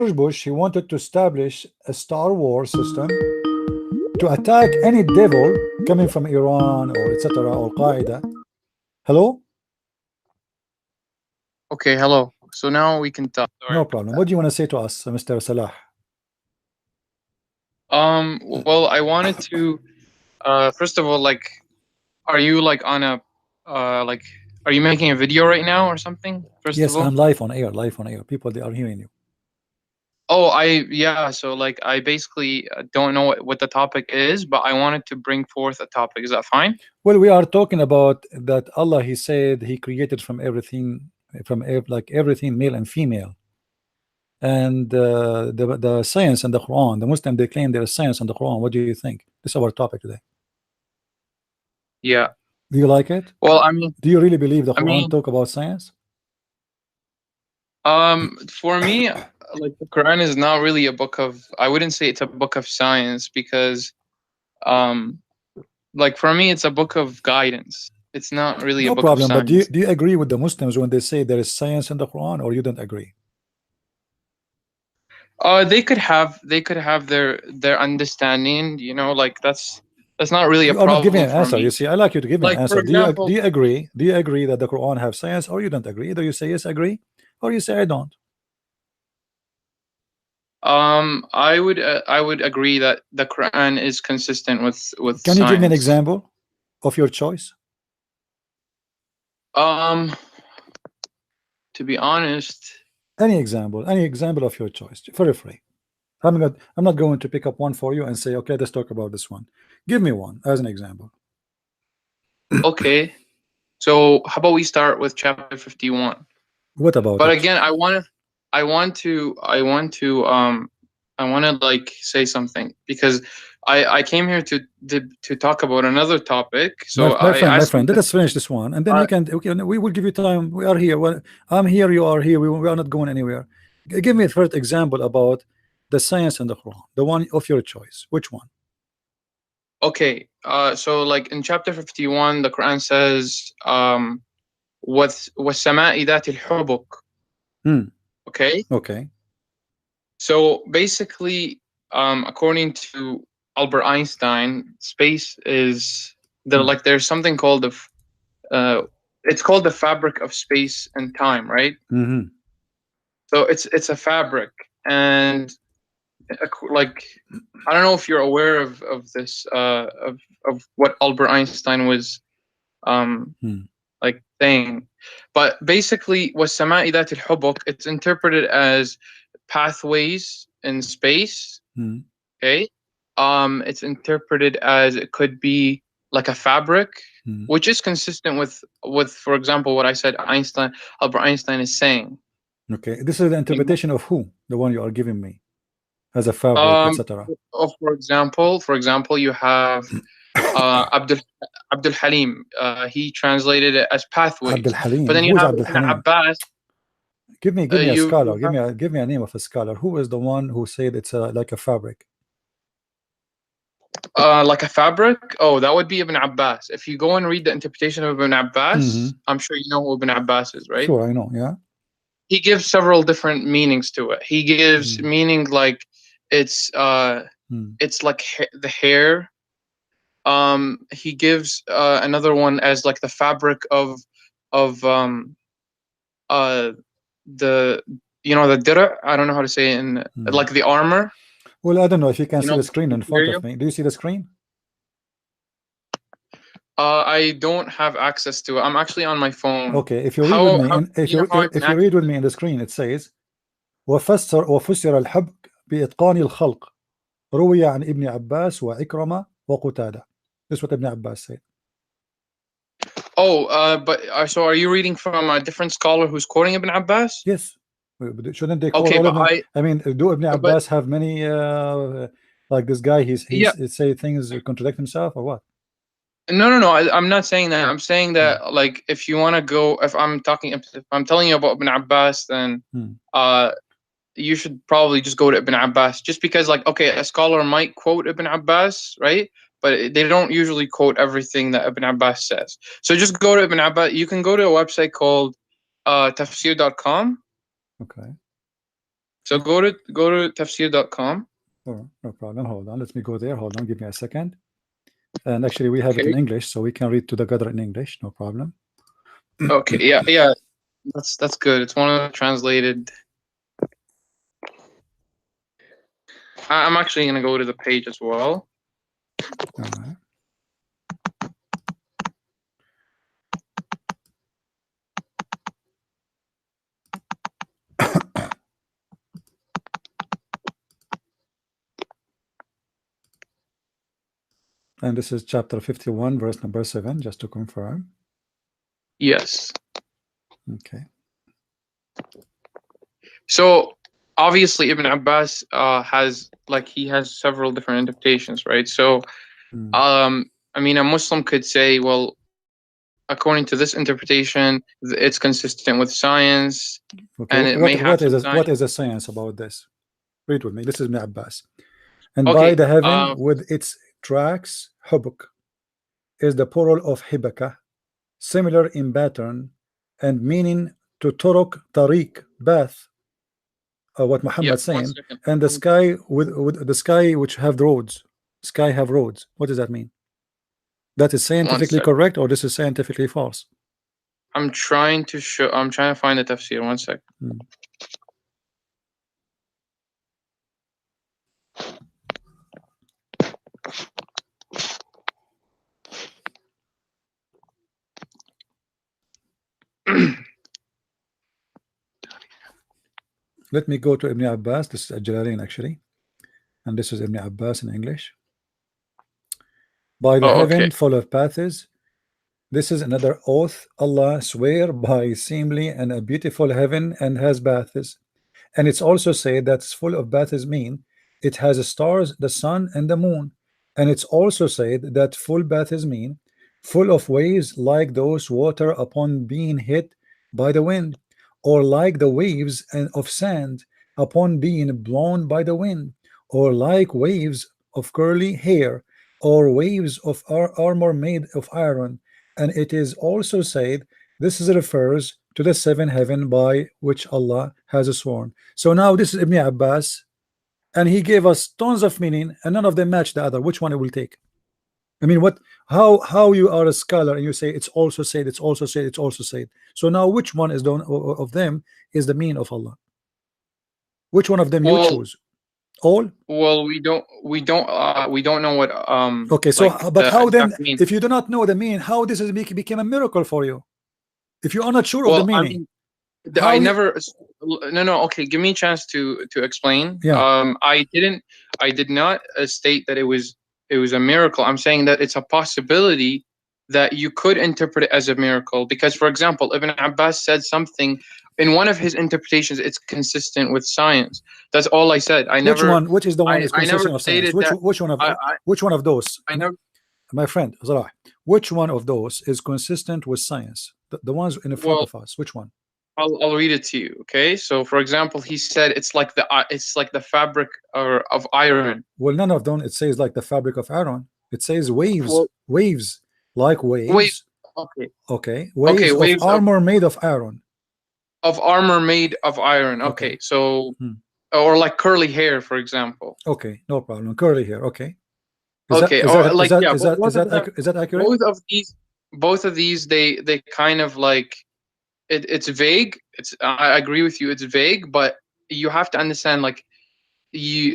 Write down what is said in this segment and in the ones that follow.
Bush, he wanted to establish a Star Wars system to attack any devil coming from Iran or etc. or Qaeda. Hello? Okay, hello. So now we can talk. No problem. What do you want to say to us, Mr. Salah? Well, I wanted to, first of all, like, are you like on a, like, are you making a video right now or something? First Yes, of all, I'm live on air. Live on air. People, they are hearing you. oh, yeah. So like, I basically don't know what the topic is, but I wanted to bring forth a topic. Is that fine? Well, we are talking about that Allah, he said he created from everything, like everything, male and female. And the science and the Quran, the Muslim, they claim there is science in the Quran. What do you think? This is our topic today. Yeah. Do you like it? Well, I mean, do you really believe the Quran talk about science? For me, like the Quran is not really a book of, I wouldn't say it's a book of science because, like for me, it's a book of guidance. It's not really a book of science. But do you agree with the Muslims when they say there is science in the Quran, or you don't agree? They could have their understanding, you know, like that's not really a problem. You are not giving an answer. Me. You see, I like you to give me like, an answer. Example, do you agree? Do you agree that the Quran have science, or you don't agree? Either you say yes, agree, or you say I don't. I would agree that the Quran is consistent with Can you give me an example of your choice? To be honest, any example of your choice, very free. I'm not going to pick up one for you and say, okay, let's talk about this one. Give me one as an example. Okay, so how about we start with chapter 51? What about but it? Again, I want to like say something because I came here to talk about another topic. So my friend, let us finish this one, and then we will give you time. We are here. Well, I'm here. You are here. We are not going anywhere. Give me a first example about the science in the Quran, the one of your choice. Which one? Okay. So like in chapter 51, the Quran says, وَالسَّمَاءِ ذَاتِ الْحُبُكِ. Okay. Okay. So basically, according to Albert Einstein, space is like there's something called it's called the fabric of space and time, right? So it's a fabric, and like I don't know if you're aware of this of what Albert Einstein was like saying, but basically وَالسَّمَاءِ ذَاتِ الْحُبُكِ, it's interpreted as pathways in space. Okay. It's interpreted as it could be like a fabric, which is consistent with for example what I said Albert Einstein is saying. Okay, this is the interpretation of who? The one you are giving me as a fabric, etc. For example, you have Abdul Halim. He translated it as pathways. Abdul Halim. But then you have Ibn Abbas. Give me a scholar. Give me a name of a scholar. Who is the one who said it's like a fabric? Like a fabric? Oh, that would be Ibn Abbas. If you go and read the interpretation of Ibn Abbas, I'm sure you know who Ibn Abbas is, right? Sure, I know. Yeah. He gives several different meanings to it. He gives meaning like it's like the hair. He gives another one as like the fabric of the the dir'a. I don't know how to say it in like the armor. Well, I don't know if you can see the screen in front of me. Do you see the screen? I don't have access to it. I'm actually on my phone. Okay, if you read with me, if you read with me in the screen, it says وفسر الحبك بإتقان الخلق روي عن ابن عباس وعكرمة وقتادة. This is what Ibn Abbas said. Oh, but so are you reading from a different scholar who's quoting Ibn Abbas? Yes. Shouldn't they quote all of them? I mean, do Ibn Abbas have many like this guy? He's say things contradict himself or what? No. I'm not saying that. I'm saying that like if you want to go, if I'm telling you about Ibn Abbas, then you should probably just go to Ibn Abbas, just because like okay, a scholar might quote Ibn Abbas, right? But they don't usually quote everything that Ibn Abbas says. So just go to Ibn Abbas. You can go to a website called tafsir.com. Okay. So go to tafsir.com. Oh, no problem. Hold on. Let me go there. Hold on. Give me a second. And actually, we have it in Okay. English, so we can read to the Qadr in English. No problem. Okay. Yeah. That's good. It's one of the translated. I'm actually gonna go to the page as well. All right. And this is chapter 51, verse number 7, just to confirm. Yes. Okay. So obviously Ibn Abbas has several different interpretations, right? So I mean, a Muslim could say, well, according to this interpretation, it's consistent with science, Okay. and it may have some what science. is the science about this? Read with me. This is Ibn Abbas. And by Okay. the heaven with its tracks, hubuk is the plural of hibaka, similar in pattern and meaning to turuk, tariq, path, what Muhammad One saying, second. and the sky with the sky which have roads. Sky have roads. What does that mean? That is scientifically correct, or this is scientifically false? I'm trying to find the tafsir. 1 second. Let me go to Ibn Abbas. This is Jalalain actually, and this is Ibn Abbas in English. By the heaven full of paths, this is another oath. Allah swear by seemly and a beautiful heaven and has baths. And it's also said that's full of baths mean it has stars, the sun, and the moon. And it's also said that full baths mean full of waves like those water upon being hit by the wind, or like the waves of sand upon being blown by the wind, or like waves of curly hair, or waves of armor made of iron. And it is also said this refers to the seven heaven by which Allah has sworn. So now this is Ibn Abbas, and he gave us tons of meaning, and none of them match the other. Which one it will take? I mean, what? How you are a scholar and you say it's also said, it's also said, it's also said. So now, which one is the one of them is the mean of Allah? Which one of them you choose? All? Well, we don't know what Okay, so like but how then? mean. If you do not know the meaning, how this is became a miracle for you? If you are not sure of the meaning, I never. No. Okay, give me a chance to explain. Yeah. I did not state that it was a miracle. I'm saying that it's a possibility that you could interpret it as a miracle, because, for example, Ibn Abbas said something in one of his interpretations. It's consistent with science. That's all I said. I never. Which one? Which is the one is consistent with science? Which one of those? I never. My friend Salah, which one of those is consistent with science? The ones in front of us. Which one? I'll read it to you. Okay. So, for example, he said it's like the fabric of iron. Well, none of them. It says like the fabric of iron. It says waves, waves like waves. Okay. Waves of armor made of iron. Of armor made of iron. Okay. So, or like curly hair, for example. Okay, no problem. Curly hair. Okay. Is that accurate? Both of these, they kind of like it's vague. I agree with you. It's vague, but you have to understand, like,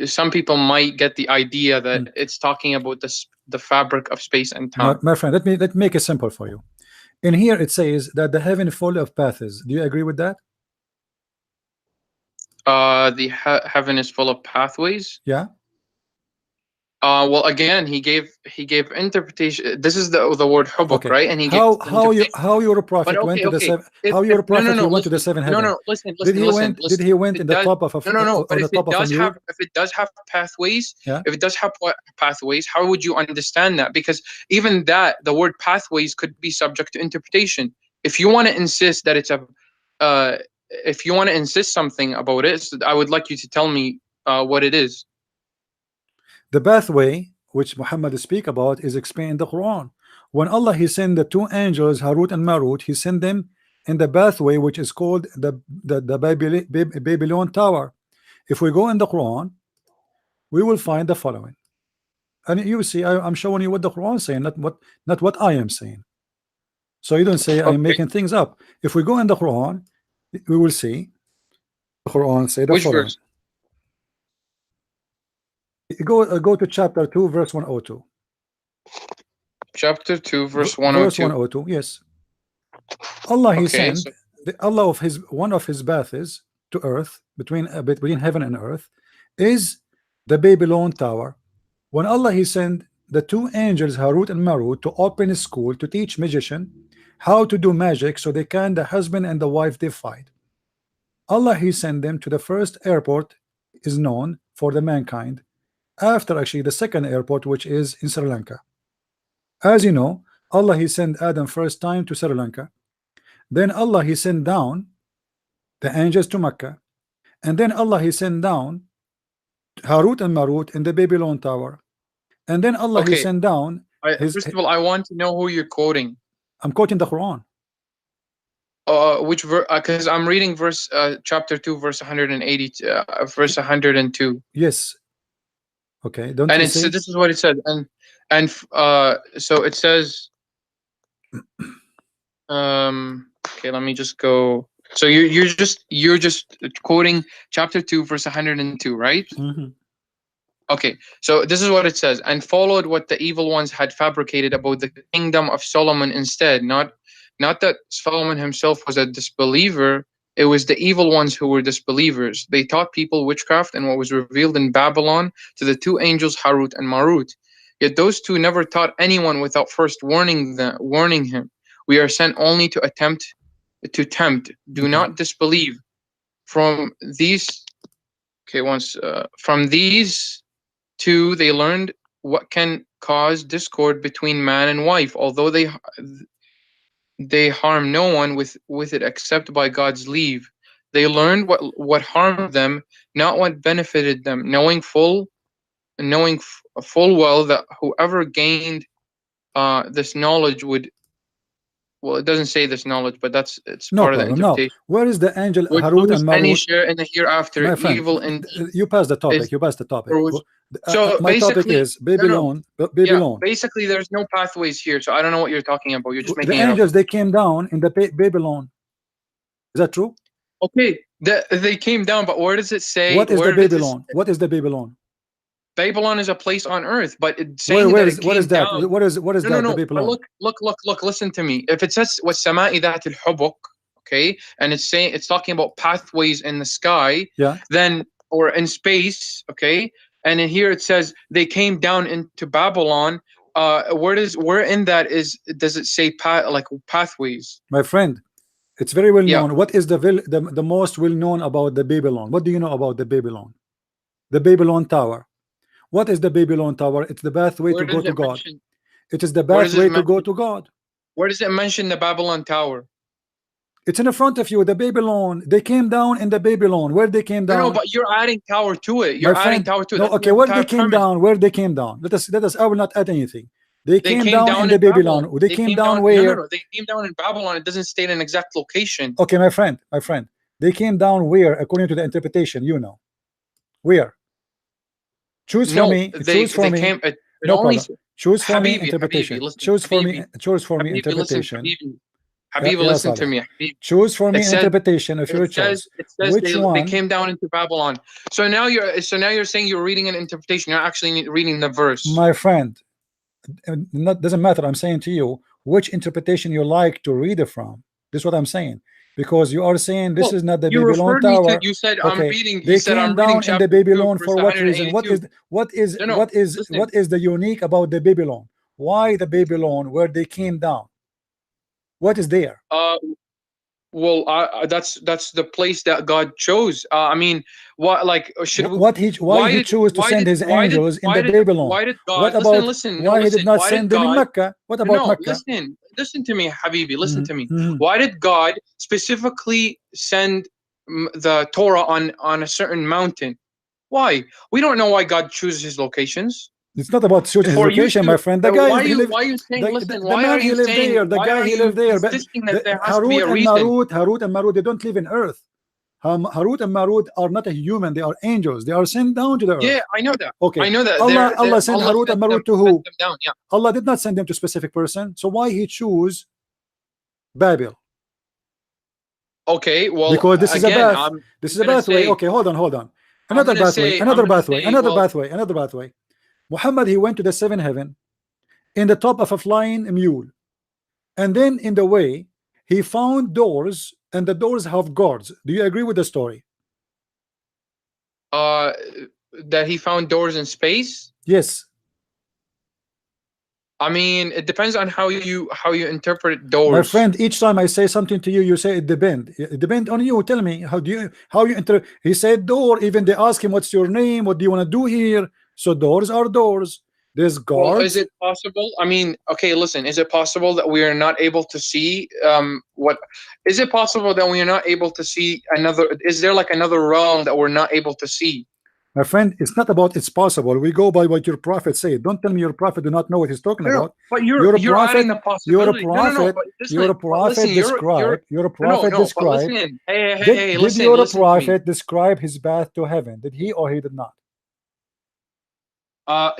some people might get the idea that it's talking about the fabric of space and time. My friend, let me make it simple for you. In here it says that the heaven full of paths. Do you agree with that? The heaven is full of pathways. Yeah. Well, again, he gave interpretation. This is the word hubuk, right? And he how your prophet went to the seven. How your prophet went to the seven heaven? Listen. Did he went in the top of a But if it does have pathways, if it does have pathways, how would you understand that? Because even that, the word pathways could be subject to interpretation. If you want to insist that it's if you want to insist something about it, I would like you to tell me what it is. The pathway which Muhammad speak about is explained in the Quran. When Allah he sent the two angels Harut and Marut, he sent them in the pathway which is called the Babylon Tower, If we go in the Quran, we will find the following. And you see, I'm showing you what the Quran is saying, not what I am saying. So you don't say I'm making things up. If we go in the Quran, we will see the Quran say the Which following. verse? Go to chapter 2, verse 102. Chapter 2, verse 102. Verse 102, yes. Allah, he sent so Allah of his one of his baths to earth, between heaven and earth, is the Babylon tower. When Allah he sent the two angels Harut and Marut to open a school to teach magician how to do magic, so they can the husband and the wife they fight. Allah he sent them to the first airport is known for the mankind, after actually the second airport, which is in Sri Lanka. As you know, Allah he sent Adam first time to Sri Lanka, then Allah he sent down the angels to Mecca, and then Allah he sent down Harut and Marut in the Babylon tower, and then Allah he sent down first of all, I want to know who you're quoting. I'm quoting the Quran. Which verse? Because I'm reading verse chapter 2, verse 180, verse 102. Yes. Okay. Don't and you it's see? this is what it says, and so it says. Okay, let me just go. So you're just quoting chapter 2, verse 102, right? Mm-hmm. Okay, so this is what it says: and followed what the evil ones had fabricated about the kingdom of Solomon instead. Not that Solomon himself was a disbeliever. It was the evil ones who were disbelievers. They taught people witchcraft and what was revealed in Babylon to the two angels Harut and Marut. Yet those two never taught anyone without first warning him. We are sent only to tempt. Do not disbelieve. From these, from these two, they learned what can cause discord between man and wife, although they harm no one with it except by God's leave. They learned what harmed them, not what benefited them, knowing full well that whoever gained this knowledge would. Well, it doesn't say this knowledge, but it's no part problem. of the interpretation. No. Where is the angel Would Harut and Marut? Any share in the hereafter? My friend, Evil and you passed the topic. You passed the topic. So my topic is Babylon. Babylon. Yeah, basically, there's no pathways here, so I don't know what you're talking about. You're just making the angels. They came down in the Babylon. Is that true? Okay, they came down, but where does it say? What is the Babylon? What is the Babylon? Babylon is a place on earth, but it's saying what is that? What is that? No. The Babylon? Look. Listen to me. If it says وَالسَّمَاءِ ذَاتِ الْحُبُكِ, okay, and it's talking about pathways in the sky, then or in space, okay, and in here it says they came down into Babylon. Where in that does it say pathways? My friend, it's very well known. What is the most well known about the Babylon? What do you know about the Babylon? The Babylon Tower. What is the Babylon Tower? It's the pathway to go to God. It is the pathway to go to God. Where does it mention the Babylon Tower? It's in front of you. The Babylon. They came down in the Babylon. Where they came down? No, but you're adding tower to it. You're adding tower to it. No, okay, where they came down? Where they came down? Let us. I will not add anything. They came down in the Babylon. They came down where? No, they came down in Babylon. It doesn't state an exact location. Okay, my friend. They came down where, according to the interpretation? You know, where? Choose for me. Choose for me. No problem. Choose for me interpretation. Choose for me interpretation. Habibi, listen to me. Choose for me interpretation of your choice. Which one? They came down into Babylon. So now you're saying you're reading an interpretation. You're actually reading the verse. My friend, it doesn't matter. I'm saying to you which interpretation you like to read it from. This is what I'm saying. Because you are saying this is not the Babylon Tower. You said I'm reading. They came down in the Babylon for what reason? What is the unique about the Babylon? Why the Babylon where they came down? What is there? That's the place that God chose. I mean, what why he chose to send his angels in the Babylon? Why did God? What about why he did not send them in Mecca? What about Mecca? Listen to me, Habibi. Listen to me. Why did God specifically send the Torah on a certain mountain? Why? We don't know why God chooses his locations. It's not about choosing his location, my friend. The guy he lived there. The guy he lived there. But Harut and Marut, they don't live in earth. Harut and Marut are not a human, they are angels, they are sent down to the earth. Yeah, I know that. Okay, I know that. Allah sent Harut and Marut to who? Them down, yeah. Allah did not send them to a specific person, so why he choose Babel? Okay, well, because this again, is a bath. This is a pathway. Okay, hold on. Another pathway. Another pathway. Muhammad, he went to the seventh heaven in the top of a flying mule, and then in the way he found doors, and the doors have guards. Do you agree with the story? That he found doors in space? Yes. I mean, it depends on how you interpret doors. My friend, each time I say something to you, you say it depends. It depends on you. Tell me, how you interpret? He said door. Even they ask him, "What's your name? What do you want to do here?" So doors are doors. There's guards. Well, is it possible? I mean, okay, listen. Is it possible that we are not able to see what? Is it possible that we are not able to see another? Is there like another realm that we're not able to see? My friend, it's not about it's possible. We go by what your prophet said. Don't tell me your prophet do not know what he's talking about. But you're a prophet. You're a prophet. You're a prophet. Describe. You're a prophet. Describe. Hey, listen. Did your prophet describe his path to heaven? Did he or he did not?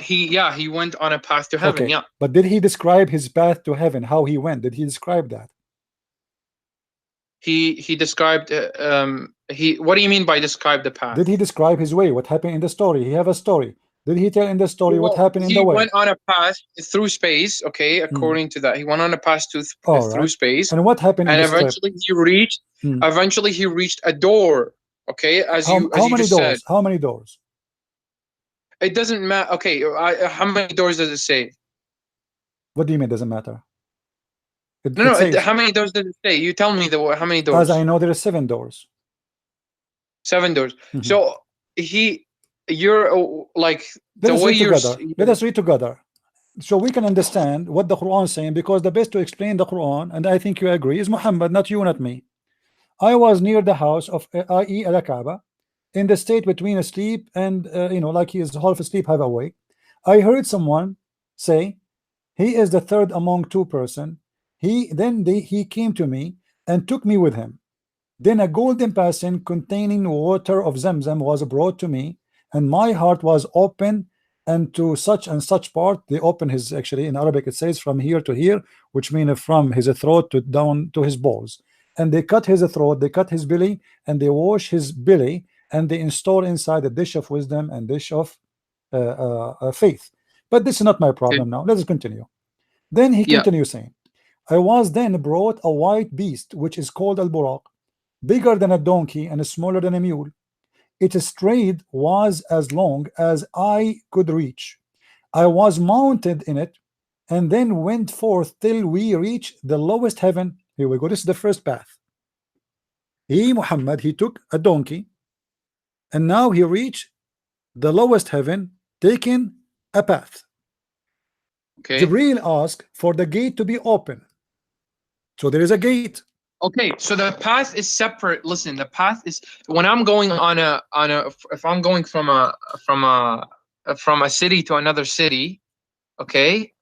He went on a path to heaven. Okay. Yeah. But did he describe his path to heaven? How he went? Did he describe that? He described what do you mean by describe the path? Did he describe his way? What happened in the story? He have a story. Did he tell in the story what happened in the way? He went on a path through space. Okay, according to that, he went on a path through space. And what happened? And eventually he reached. Eventually he reached a door. Okay, how many doors? How many doors? It doesn't matter. Okay, how many doors does it say? What do you mean? Doesn't matter. No, how many doors does it say? You tell me how many doors. As I know, there are 7 doors. 7 doors. So you're like the way you're. Let us read together, so we can understand what the Quran is saying. Because the best to explain the Quran, and I think you agree, is Muhammad, not you, not me. I was near the house of i.e. al-Kaaba, in the state between asleep and like he is half asleep, half awake. I heard someone say, "He is the third among 2 persons." He came to me and took me with him. Then a golden basin containing water of Zamzam was brought to me, and my heart was open, and to such and such part. They open his, actually in Arabic it says from here to here, which means from his throat to down to his balls. And they cut his throat, they cut his belly, and they wash his belly, and they install inside a dish of wisdom and dish of faith. But this is not my problem now. Let's continue. Then he continues saying, I was then brought a white beast, which is called al-Buraq, bigger than a donkey and smaller than a mule. Its stride was as long as I could reach. I was mounted in it, and then went forth till we reached the lowest heaven. Here we go. This is the first path. Muhammad, he took a donkey, and now he reached the lowest heaven, taking a path. Okay. Jibreel asked for the gate to be open. So there is a gate. Okay, so the path is separate. Listen, the path is when I'm going on a if I'm going from a city to another city, okay,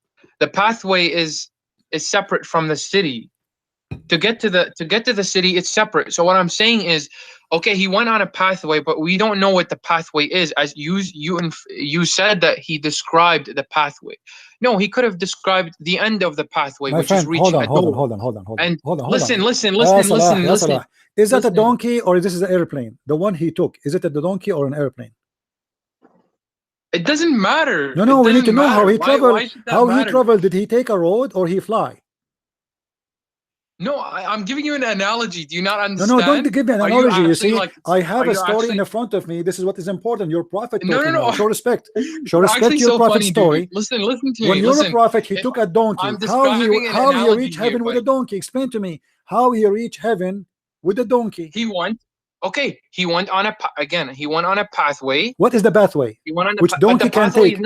the pathway is separate from the city. To get to the city, it's separate. So what I'm saying is, okay, he went on a pathway, but we don't know what the pathway is. As you said that he described the pathway. No, he could have described the end of the pathway, which is reaching a door. Hold on. Listen. Is that a donkey or is this an airplane? The one he took, is it a donkey or an airplane? It doesn't matter. No, we need to know how he traveled. How he traveled? Did he take a road or he fly? No, I'm giving you an analogy. Do you not understand? No, don't give me an analogy. You see, I have a story in front of me. This is what is important. Your prophet. No. Show respect. Show respect to your prophet's story. Listen to me. When you're a prophet, he took a donkey. How he reached heaven with a donkey? Explain to me how he reached heaven with a donkey. He went on a pathway. What is the pathway? Which donkey can take?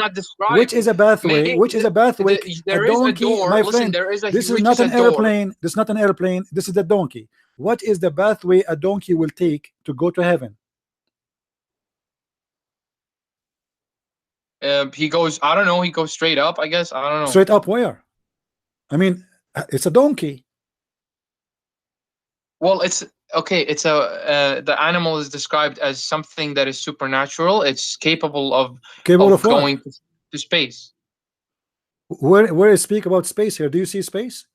Which is a pathway? Which is a pathway? There is a door. My friend, this is not an airplane. This is not an airplane. This is a donkey. What is the pathway a donkey will take to go to heaven? He goes, I don't know. He goes straight up, I guess. I don't know. Straight up where? I mean, it's a donkey. Well, it's okay, it's a the animal is described as something that is supernatural. It's capable Capable of of what? going to space. Where is speak about space here? Do you see space?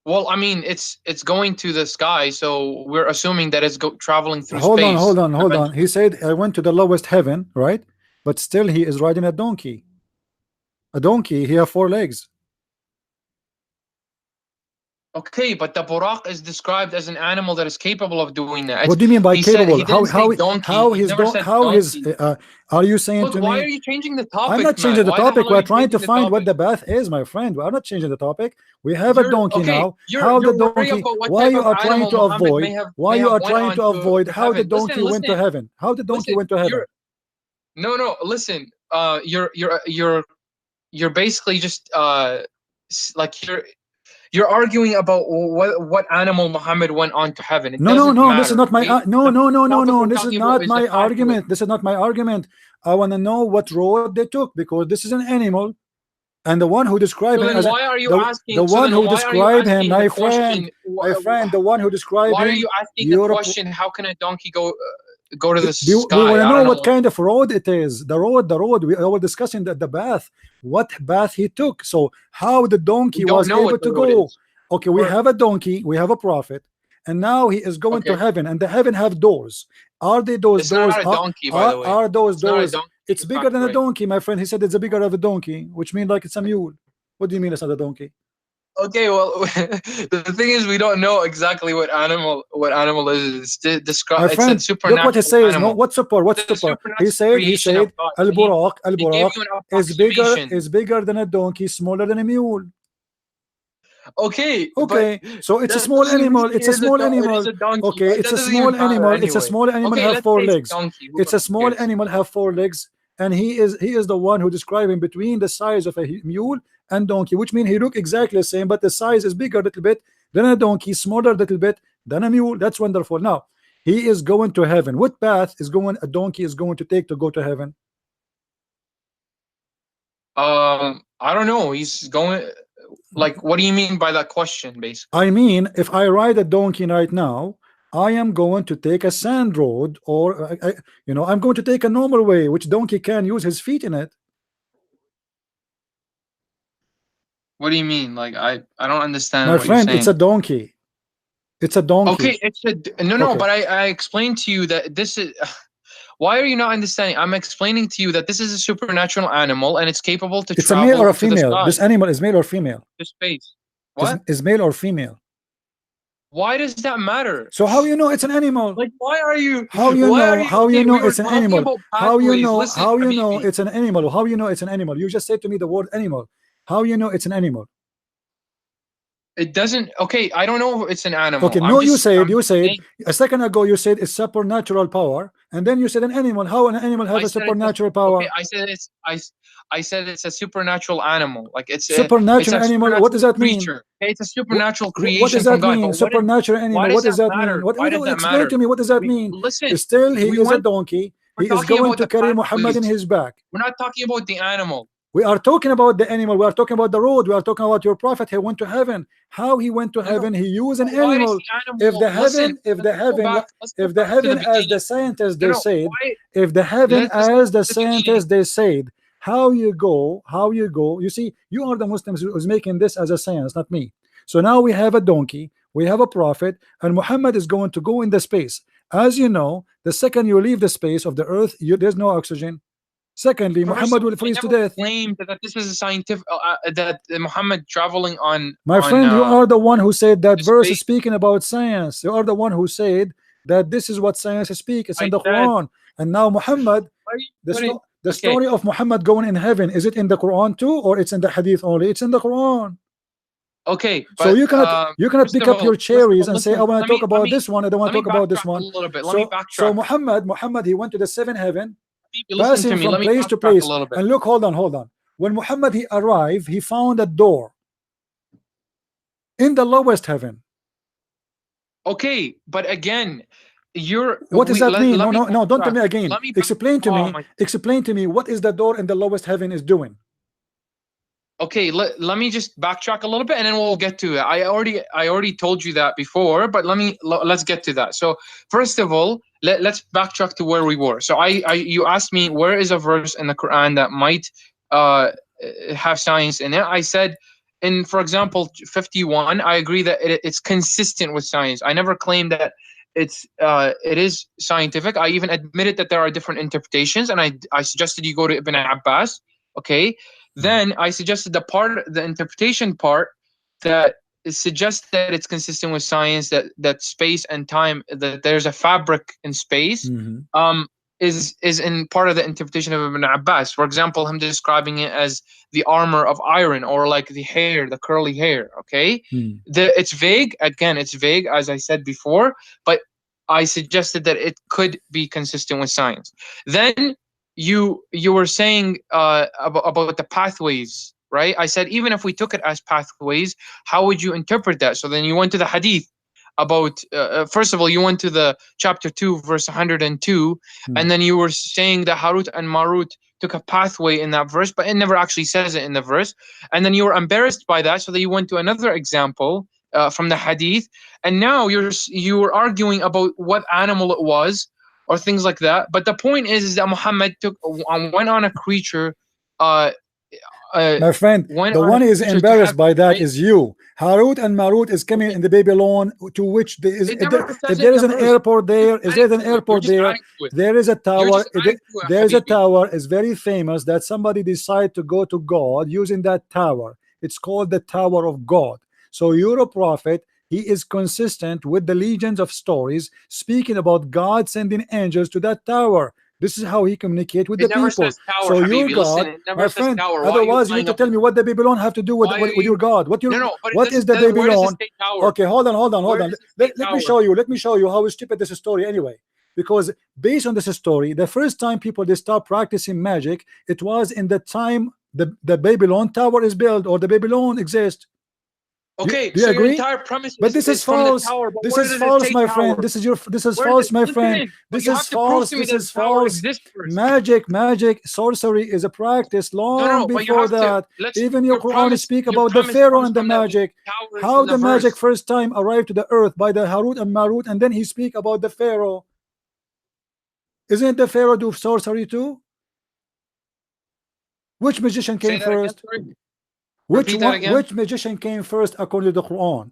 Well, I mean, it's going to the sky, so we're assuming that it's traveling through Hold on, hold space on, hold on. He eventually. said I went to the lowest heaven, right? But still he is riding a donkey. A donkey, he have 4 legs. Okay, but the buraq is described as an animal that is capable of doing that. What do you mean by He said he capable? didn't say donkey. How He his never don't said how his donkey. are you saying Look, to why me? are you changing the I'm topic, not man? changing the Why the topic. hell are We're you trying to changing the find what topic? the bath is, my friend. We're not changing the topic. We have a You're donkey okay. now. You're How the worried donkey? about what Why type you of are trying animal to Muhammad avoid? Why may you have are went trying on to avoid to how the heaven. donkey went to heaven? How the donkey went to heaven? No, listen. You're basically just like you're arguing about what animal Muhammad went on to heaven. It No, no, doesn't no. This is matter. not my Okay, no, the no, no, no, topic no. we're This is talking about not is the my fact. argument. This is not my argument. I want to know what road they took because this is an animal, and the one who described So him then as why are you the asking? So one then who why are you described him, asking the question? the one who described Why are him, you asking the Europe. question? How can a donkey go to the We want sky? to I know don't what know. kind of road it is. The road. We were discussing the bath. What bath he took. So how the We donkey don't was know able what the to road go. is. Okay, we have a donkey. We have a prophet, and now he is going to Okay, heaven. And the heaven have doors. Are they those it's doors? not a donkey, by the way. Are those It's not a doors? donkey. It's You're bigger than a factoring. donkey, my friend. He said it's a bigger of a donkey, which means like it's a mule. What do you mean it's not a donkey? Okay, well, the thing is, we don't know exactly what animal is. It's My It's a friend, look what he supernatural says. No, animal. what's super? What's It's a super? supernatural He creation of said, God. Al Buraq, He gave you an approximation. is bigger than a donkey, smaller than a mule. Okay, but Okay, so it's a that small doesn't mean animal. It's a small it is animal. a donkey. Okay, it's That a doesn't even small matter animal. It's a anyway. small animal Okay, have let's four say it's a legs. donkey. Who It's a fucking small cares? animal have 4 legs, and he is the one who described him between the size of a mule and donkey, which means he look exactly the same, but the size is bigger a little bit than a donkey, smaller a little bit than a mule. That's wonderful. Now he is going to heaven. What path is going a donkey is going to take to go to heaven? I don't know. He's going. Like, what do you mean by that question, basically? I mean, if I ride a donkey right now, I am going to take a sand road, or I'm going to take a normal way, which donkey can use his feet in it. What do you mean? Like, I don't understand My what you're friend, it's a saying. donkey. It's a donkey. Okay, no, Okay. but I explained to you that this is. Why are you not understanding? I'm explaining to you that this is a supernatural animal and it's capable to It's a male or a travel to the female. sky, This animal is male or female? to space. What? Is male or female? Why does that matter? So how you know it's an animal? Like, why are you? How you Why are know? you? How you Okay, know we were it's an talking animal? about How you pathways. know? Listen, How you know Habibi. it's an animal? How you know it's an animal? You just said to me the word animal. How you know it's an animal? It doesn't. Okay, I don't know if it's an animal. Okay, no, I'm you just said saying. a second ago you said it's supernatural power, and then you said an animal. How an animal have I a said it's a, supernatural okay. power? I said it's a supernatural animal. Like it's Supernatural a animal. What does supernatural that mean? creature. Okay, it's a supernatural What creation does from that God. mean? But Supernatural why animal. does What does that that mean? matter? Why does that Explain matter? to me. What does that mean? Listen. Still, he We is a went. donkey. We're He is talking going about to the carry Muhammad in pathways. his back. We're not talking about the animal. We are talking about the animal. We are talking about the road. We are talking about your prophet. He went to heaven. How he went to No. heaven? He used an But why is animal. the animal? Listen. Let's go back. Let's go If the back to the heaven, as the beginning. scientists No, they no. said, Why? if the heaven, Let's go as to the the beginning. scientists they said, how you go. You see, you are the Muslims who's making this as a science, not me. So now we have a donkey, we have a prophet, and Muhammad is going to go in the space. As you know, the second you leave the space of the earth, there's no oxygen. Secondly, First Muhammad of all, will I freeze to never death. claimed that this is a scientific that Muhammad traveling My on friend, you are the one who said that the verse is space. speaking about science. You are the one who said that this is what science speaks. It's in I the said, Quran. And now Muhammad, why are you putting? the Okay, story of Muhammad going in heaven, is it in the Quran too, or it's in the Hadith only? It's in the Quran. okay, So but you cannot pick up your cherries and say, listen. I want to talk about this one, I don't want Let to me talk about this backtrack a one. little bit. Let me So backtrack. Muhammad, he went to the seventh heaven, Listen to passing me. from Let me place to backtrack a place. little bit. And look, hold on. When Muhammad he arrived, he found a door in the lowest heaven. Okay, but again, What does that mean? let me No, don't tell backtrack. me again. Let me back, Explain to oh me. my, Explain to me what is the door in the lowest heaven is doing. Okay, let me just backtrack a little bit and then we'll get to it. I already told you that before, but let's get to that. So first of all, let's backtrack to where we were. So you asked me where is a verse in the Quran that might have science in it. I said in, for example, 51, I agree that it's consistent with science. I never claimed that it is scientific. I even admitted that there are different interpretations, and I suggested you go to Ibn Abbas. Okay. Then I suggested the interpretation part that suggests that it's consistent with science, that space and time, that there's a fabric in space, is in part of the interpretation of Ibn Abbas. For example, him describing it as the armor of iron, or like the hair, the curly hair. Okay, it's vague. Again, it's vague, as I said before, but I suggested that it could be consistent with science. Then you were saying about the pathways, right? I said even if we took it as pathways, how would you interpret that? So then you went to the hadith about first of all, you went to the chapter 2 verse 102, and then you were saying that Harut and Marut took a pathway in that verse, but it never actually says it in the verse. And then you were embarrassed by that, so that you went to another example from the hadith, and now you were arguing about what animal it was, or things like that. But the point is that Muhammad went on a creature. My friend, the one is embarrassed by that is you. Harut and Marut is coming in the Babylon, to which there is, if there is an airport there, is there an airport there? There is a tower. There is a tower. It's very famous that somebody decided to go to God using that tower. It's called the Tower of God. So you're a prophet. He is consistent with the legions of stories speaking about God sending angels to that tower. This is how he communicates with the people. Tower, so your God, my friend, otherwise you need to tell me what the Babylon have to do with your God. What is the Babylon? Okay, hold on. Let me show you how stupid this story anyway. Because based on this story, the first time people they start practicing magic, it was in the time the Babylon tower is built, or the Babylon exists. Okay, do you agree? Your entire premise but this is false. This is false, my friend. This is false, my friend. This is false. This is false. Magic, sorcery is a practice long before that. Even your Quran speak about the Pharaoh and the magic. How the magic first time arrived to the earth by the Harut and Marut, and then he speak about the Pharaoh. Isn't the Pharaoh do sorcery too? Which magician came first? Which magician came first according to the Quran?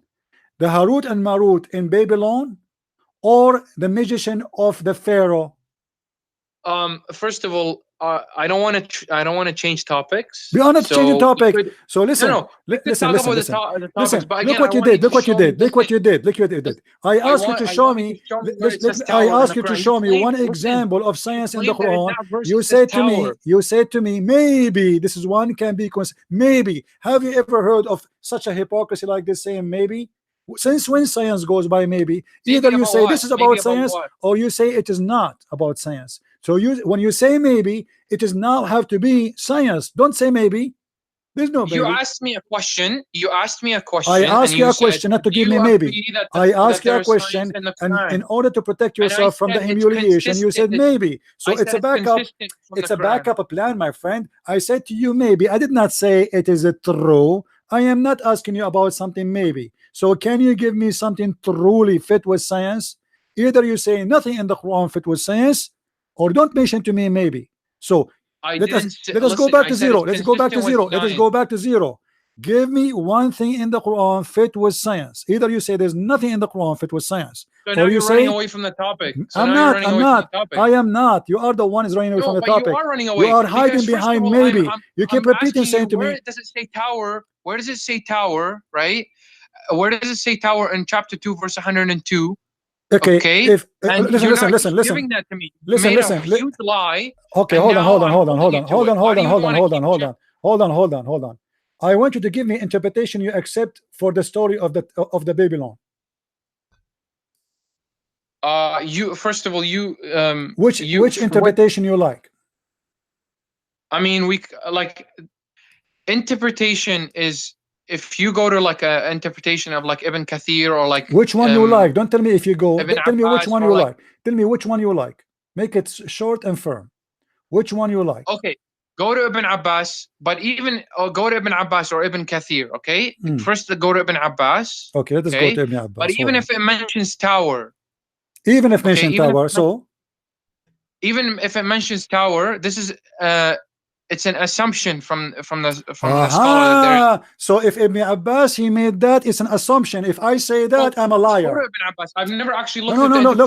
The Harut and Marut in Babylon, or the magician of the Pharaoh? First of all, I don't want to change topics. We are not changing topic. So listen, listen. Look what you did. I asked you to show me. I asked you to show me one example of science in the Quran. You said to me, maybe this is one can be maybe. Have you ever heard of such a hypocrisy like this, saying maybe? Since when science goes by maybe? Either you say this is about science, or you say it is not about science. So when you say maybe, it is now have to be science. Don't say maybe. There's no maybe. You asked me a question. I asked you a question, not to give me maybe. I asked you a question, and in order to protect yourself from the humiliation, you said maybe. So it's a backup. It's a backup plan, my friend. I said to you maybe. I did not say it is true. I am not asking you about something maybe. So can you give me something truly fit with science? Either you say nothing in the Quran fit with science, or don't mention to me maybe. So let us go back to zero. Let's go back to zero. Let us go back to zero. Give me one thing in the Quran fit with science. Either you say there's nothing in the Quran fit with science, so now you're running away from the topic. I'm not. I am not. You are the one is running away from the topic. You are running away. You are hiding behind all, maybe. You keep repeating, saying to me. Where does it say tower? Where does it say tower? Right? Where does it say tower in chapter 2, verse 102? Okay. If listen. Giving that to me. Listen. Huge lie. Okay, hold on. I want you to give me interpretation you accept for the story of the Babylon. You first of all, which interpretation you like? I mean, we like interpretation is. If you go to like a interpretation of like Ibn Kathir, or like which one you like, don't tell me if you go. Tell me which one you like. Tell me which one you like. Make it short and firm. Which one you like? Okay, go to Ibn Abbas, but even go to Ibn Abbas or Ibn Kathir, okay? First, go to Ibn Abbas. Okay, let us go to Ibn Abbas. But even if it mentions tower, even if mentioned tower, so even if it mentions tower, this is it's an assumption from the scholar that so if Ibn Abbas he made that, it's an assumption. If I say that, I'm a liar. Ibn Abbas. I've never actually looked no, at no, the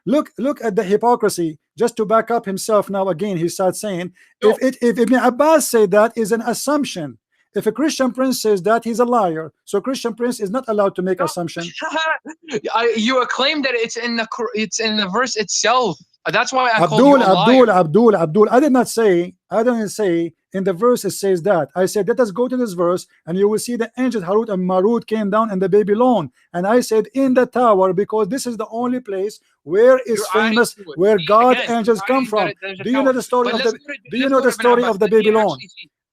no, look at the hypocrisy. Just to back up himself now again, he starts saying if Ibn Abbas said that is an assumption. If a Christian prince says that, he's a liar. So Christian prince is not allowed to make assumption. You claim that it's in the verse itself. That's why I Abdul. I didn't say in the verse it says that. I said let us go to this verse and you will see the angels Harut and Marut came down in the Babylon. And I said in the tower because this is the only place where is famous where God angels come from. Do you know the story of the Do you know the story of the Babylon?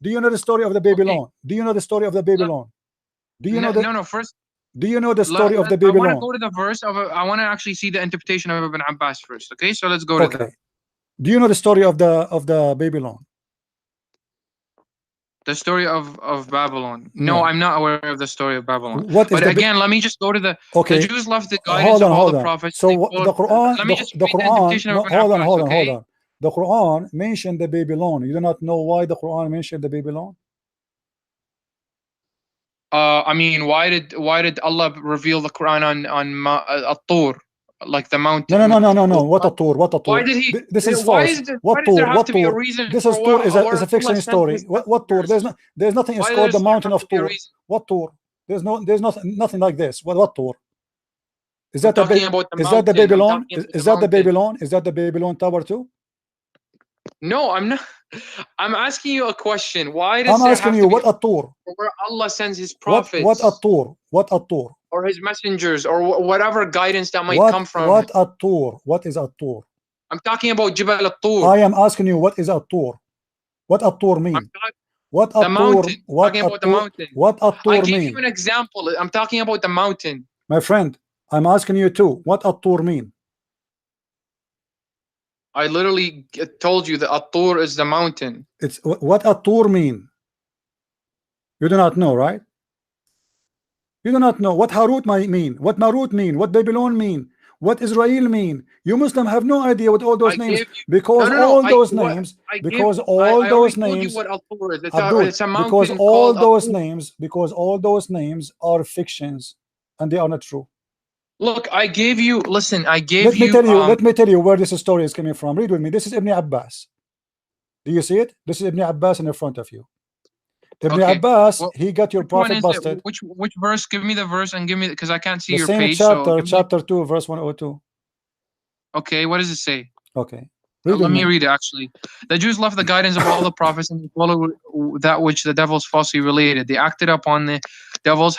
Do you know the story of the Babylon? Do you know the story of the Babylon? Do you know the first? Do you know the story of the Babylon? I want to go to the verse of I want to actually see the interpretation of Ibn Abbas first. Okay, so let's go to that. Do you know the story of the Babylon? The story of Babylon. No, I'm not aware of the story of Babylon. But again, let me just go to the the Jews left the guidance hold on, of all the prophets. So the Quran, hold on. The Quran mentioned the Babylon. You do not know why the Quran mentioned the Babylon? I mean, why did Allah reveal the Quran on At-Tur, like the mountain? No. What At-Tur? Why did he? This is false. What Tur? This is Tur is a fiction story. What Tur? There's nothing. It's called the mountain of Tur. What Tur? There's nothing like this. What Tur? Is that the Babylon? Is that the Babylon? Is that the Babylon tower too? No, I'm not. I'm asking you a question. Why does I'm asking you what At-Tur? Where Allah sends His prophets? What At-Tur? What At-Tur? Or His messengers, or whatever guidance that might come from. What At-Tur? What is At-Tur? I'm talking about Jabal At-Tur. I am asking you what is At-Tur? What At-Tur mean? What the mountain. Talking about the mountain. What At-Tur mean? I gave you an example. I'm talking about the mountain. My friend, I'm asking you too. What At-Tur mean? I literally told you that At-Tur is the mountain. It's what At-Tur mean? You do not know, right? You do not know what Harut might mean, what Marut mean, what Babylon mean, what Israel mean. You Muslim have no idea what all those names because all those names because all those names because all those names are fictions and they are not true. Look, I gave you. Listen, I gave let me tell you where this story is coming from. Read with me. This is Ibn Abbas. Do you see it? This is Ibn Abbas in front of you. Ibn Abbas, he got your prophet busted. Which verse? Give me the verse and give me because I can't see your same page. Chapter, chapter 2, verse 102. Okay, what does it say? Okay. Let me read it. Actually, the Jews left the guidance of all the prophets and followed that which the devils falsely related. They acted upon the devils.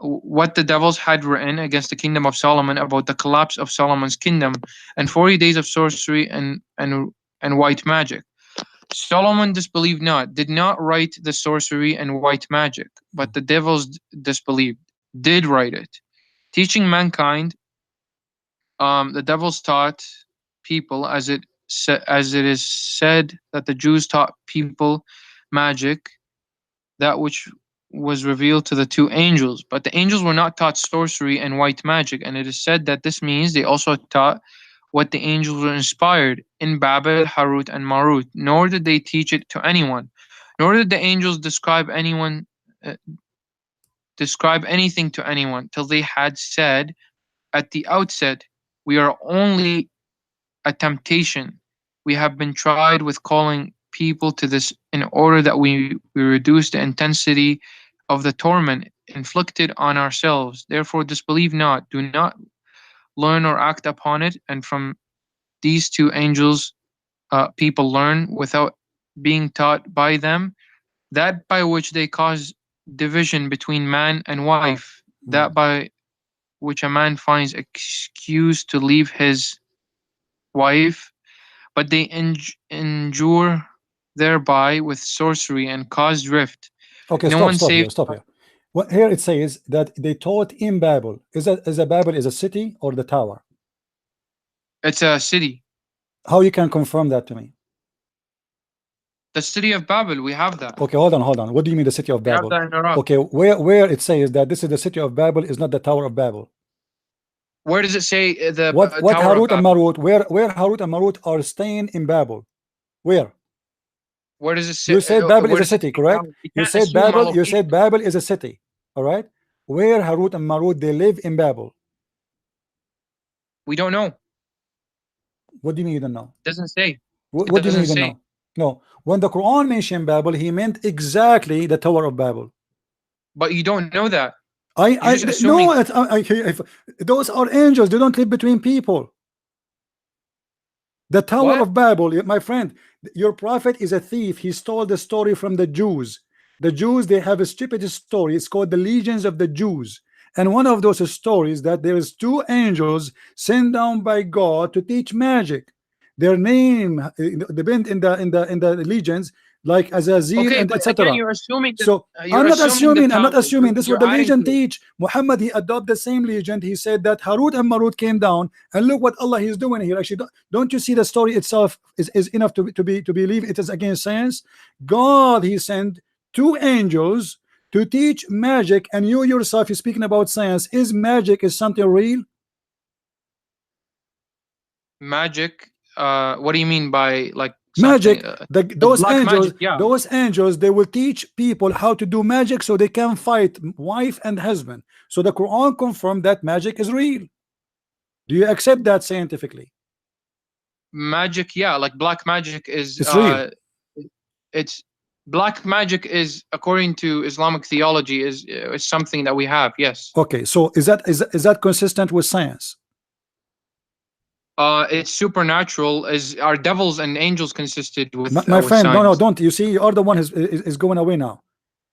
What the devils had written against the kingdom of Solomon about the collapse of Solomon's kingdom and 40 days of sorcery and white magic. Solomon disbelieved not, did not write the sorcery and white magic, but the devils disbelieved, did write it, teaching mankind. The devils taught people, as it is said that the Jews taught people magic, that which was revealed to the two angels, but the angels were not taught sorcery and white magic, and it is said that this means they also taught what the angels were inspired in Babel, Harut, and Marut, nor did they teach it to anyone, nor did the angels describe anything to anyone, till they had said at the outset, we are only a temptation. We have been tried with calling people to this in order that we reduce the intensity of the torment inflicted on ourselves. Therefore disbelieve not, do not learn or act upon it, and from these two angels people learn without being taught by them, that by which they cause division between man and wife, that by which a man finds excuse to leave his wife, but they injure thereby with sorcery and cause drift. Okay, stop here. Well, here it says that they taught in Babel. Is a Babel is a city or the tower? It's a city. How you can confirm that to me? The city of Babel, we have that. Okay, hold on. What do you mean the city of We have Babel? that in Iraq. Okay, where it says that this is the city of Babel is not the Tower of Babel. Where does it say the What Tower of Harut and Babel? Marut? Where Harut and Marut are staying in Babel? Where? Where does it say? You said Babel is where a does it city, say correct? Babel? We You can't said assume a Babel. You location. said Babel is a city. All right. Where Harut and Marut they live in Babel? We don't know. What do you mean you don't know? Doesn't say. What It do you mean doesn't you don't say. know? No. When the Quran mentioned Babel, he meant exactly the Tower of Babel. But you don't know that. I You're just assuming. no. Those are angels. They don't live between people. The Tower What? of Babel, my friend, your prophet is a thief. He stole the story from the Jews. The Jews, they have a stupid story. It's called the Legions of the Jews. And one of those stories that there is two angels sent down by God to teach magic. Their name depend in the legions, like Azazil Okay, and but again, etc. you're assuming that. So You're I'm not assuming. I'm Tower. not assuming. This is what You're the adding legend to it. teach. Muhammad, he adopted the same legend. He said that Harut and Marut came down, and look what Allah is doing here. Actually, don't you see the story itself is enough to believe it is against science? God, he sent two angels to teach magic, and you yourself is speaking about science. Is magic is something real? Magic. What do you mean by like Magic, something? those black angels, magic, yeah. those angels, they will teach people how to do magic so they can fight wife and husband. So the Quran confirmed that magic is real. Do you accept that scientifically? Magic, yeah, like black magic is It's real. It's black magic is, according to Islamic theology, is something that we have. Yes. Okay, so is that consistent with science? It's supernatural. As our devils and angels consisted with My with friend, science. no, don't. You see, you are the one is going away now.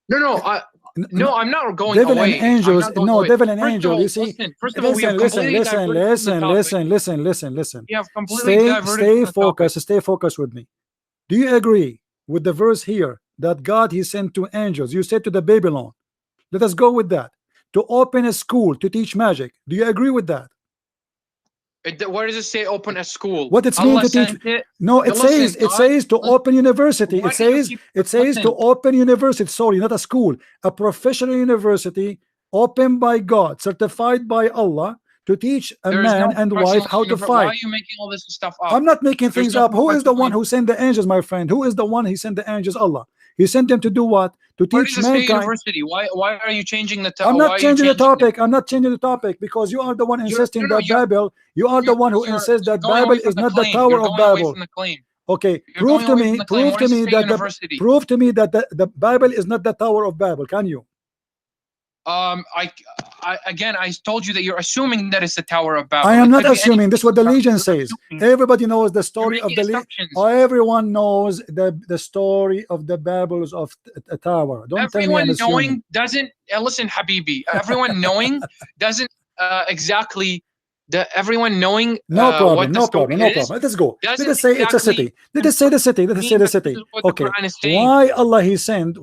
No, I'm not going devil away. and angels, no, away. devil and First angel. of all, You see, first of all, we have completely diverted from the topic. listen. You have completely diverted from the topic. Stay focused with me. Do you agree with the verse here that God he sent two angels? You said to the Babylon. Let us go with that. To open a school to teach magic. Do you agree with that? Where does it say open a school? What it's mean to teach? No, it says to open university. It says to open university. Sorry, not a school. A professional university opened by God, certified by Allah, to teach a man and wife how to fight. Why are you making all this stuff up? I'm not making things up. Who is the one who sent the angels, my friend? Who is the one he sent the angels? Allah. He sent them to do what? To teach mankind. University. Why are you changing the topic? I'm not changing the topic. I'm not changing the topic because you are the one insisting that Babel. You are the one who insists that Babel is not the Tower of Babel. Okay, prove to me that the Bible is not the Tower of Babel. Can you? I told you that you're assuming that it's the Tower of Babel. I am not assuming. This is what the legend says. Everybody knows the story of the everyone knows the story of the Babels of a tower. Don't tell me I'm assuming. Everyone knowing doesn't listen, Habibi. Everyone knowing doesn't exactly. Everyone knowing no problem. Let's go. Let us say it's a city. Let us say the city. Okay. Why Allah he sent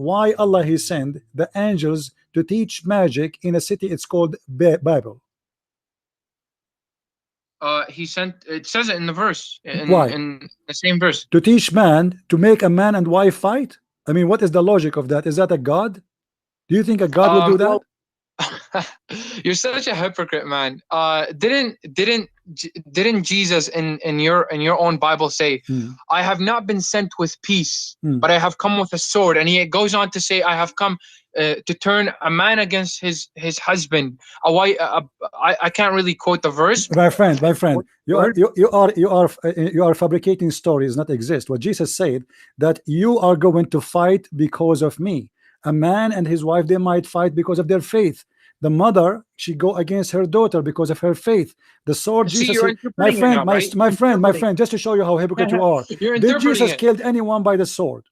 the angels to teach magic in a city? It's called Babel. He sent. It says it in the verse. Why? In the same verse. To teach man to make a man and wife fight. I mean, what is the logic of that? Is that a God? Do you think a God will do that? You're such a hypocrite, man. Didn't Jesus in your own Bible say, I have not been sent with peace, but I have come with a sword? And he goes on to say, I have come to turn a man against his husband. I can't really quote the verse. My friend, you are fabricating stories not exist. What Jesus said, that you are going to fight because of me. A man and his wife, they might fight because of their faith. The mother, she go against her daughter because of her faith. The sword, Jesus said, my friend, just to show you how hypocrite you are. Did Jesus kill anyone by the sword?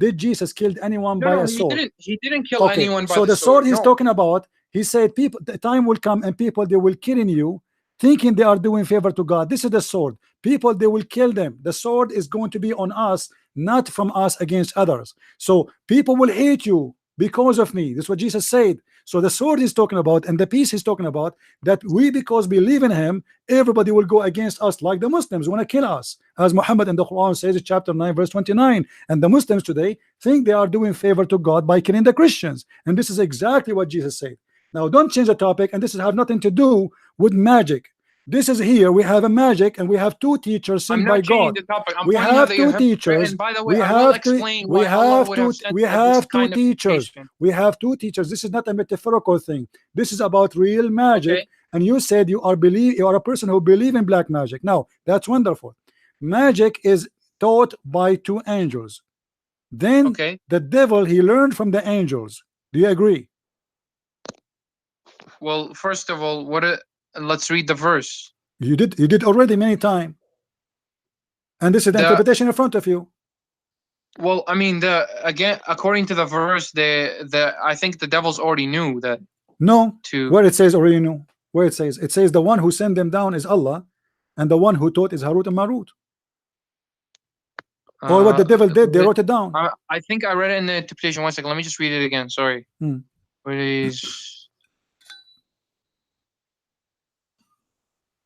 Did Jesus kill anyone by a sword? He didn't kill anyone by so the sword. He's talking about, he said, people, the time will come and people, they will kill you, thinking they are doing favor to God. This is the sword. People, they will kill them. The sword is going to be on us, not from us against others. So people will hate you because of me. This is what Jesus said. So the sword he's talking about and the peace he's talking about, that we, because believe in him, everybody will go against us, like the Muslims want to kill us, as Muhammad in the Quran says in chapter 9 verse 29. And the Muslims today think they are doing favor to God by killing the Christians, and this is exactly what Jesus said. Now don't change the topic, and this has have nothing to do with magic. This is here we have a magic, and we have two teachers sent by God. We have two teachers. We have two teachers. We have two teachers. This is not a metaphorical thing. This is about real magic. Okay. And you said you are a person who believe in black magic. Now that's wonderful. Magic is taught by two angels. Then Okay. the devil, he learned from the angels. Do you agree? Well, first of all, let's read the verse. You did already many times. And this is the interpretation in front of you. Well, I mean, again, according to the verse, I think the devils already knew that. No, where it says already knew. Where it says the one who sent them down is Allah, and the one who taught is Harut and Marut. Or what the devil did, they wrote it down. I think I read it in the interpretation. 1 second, let me just read it again. Sorry. Please.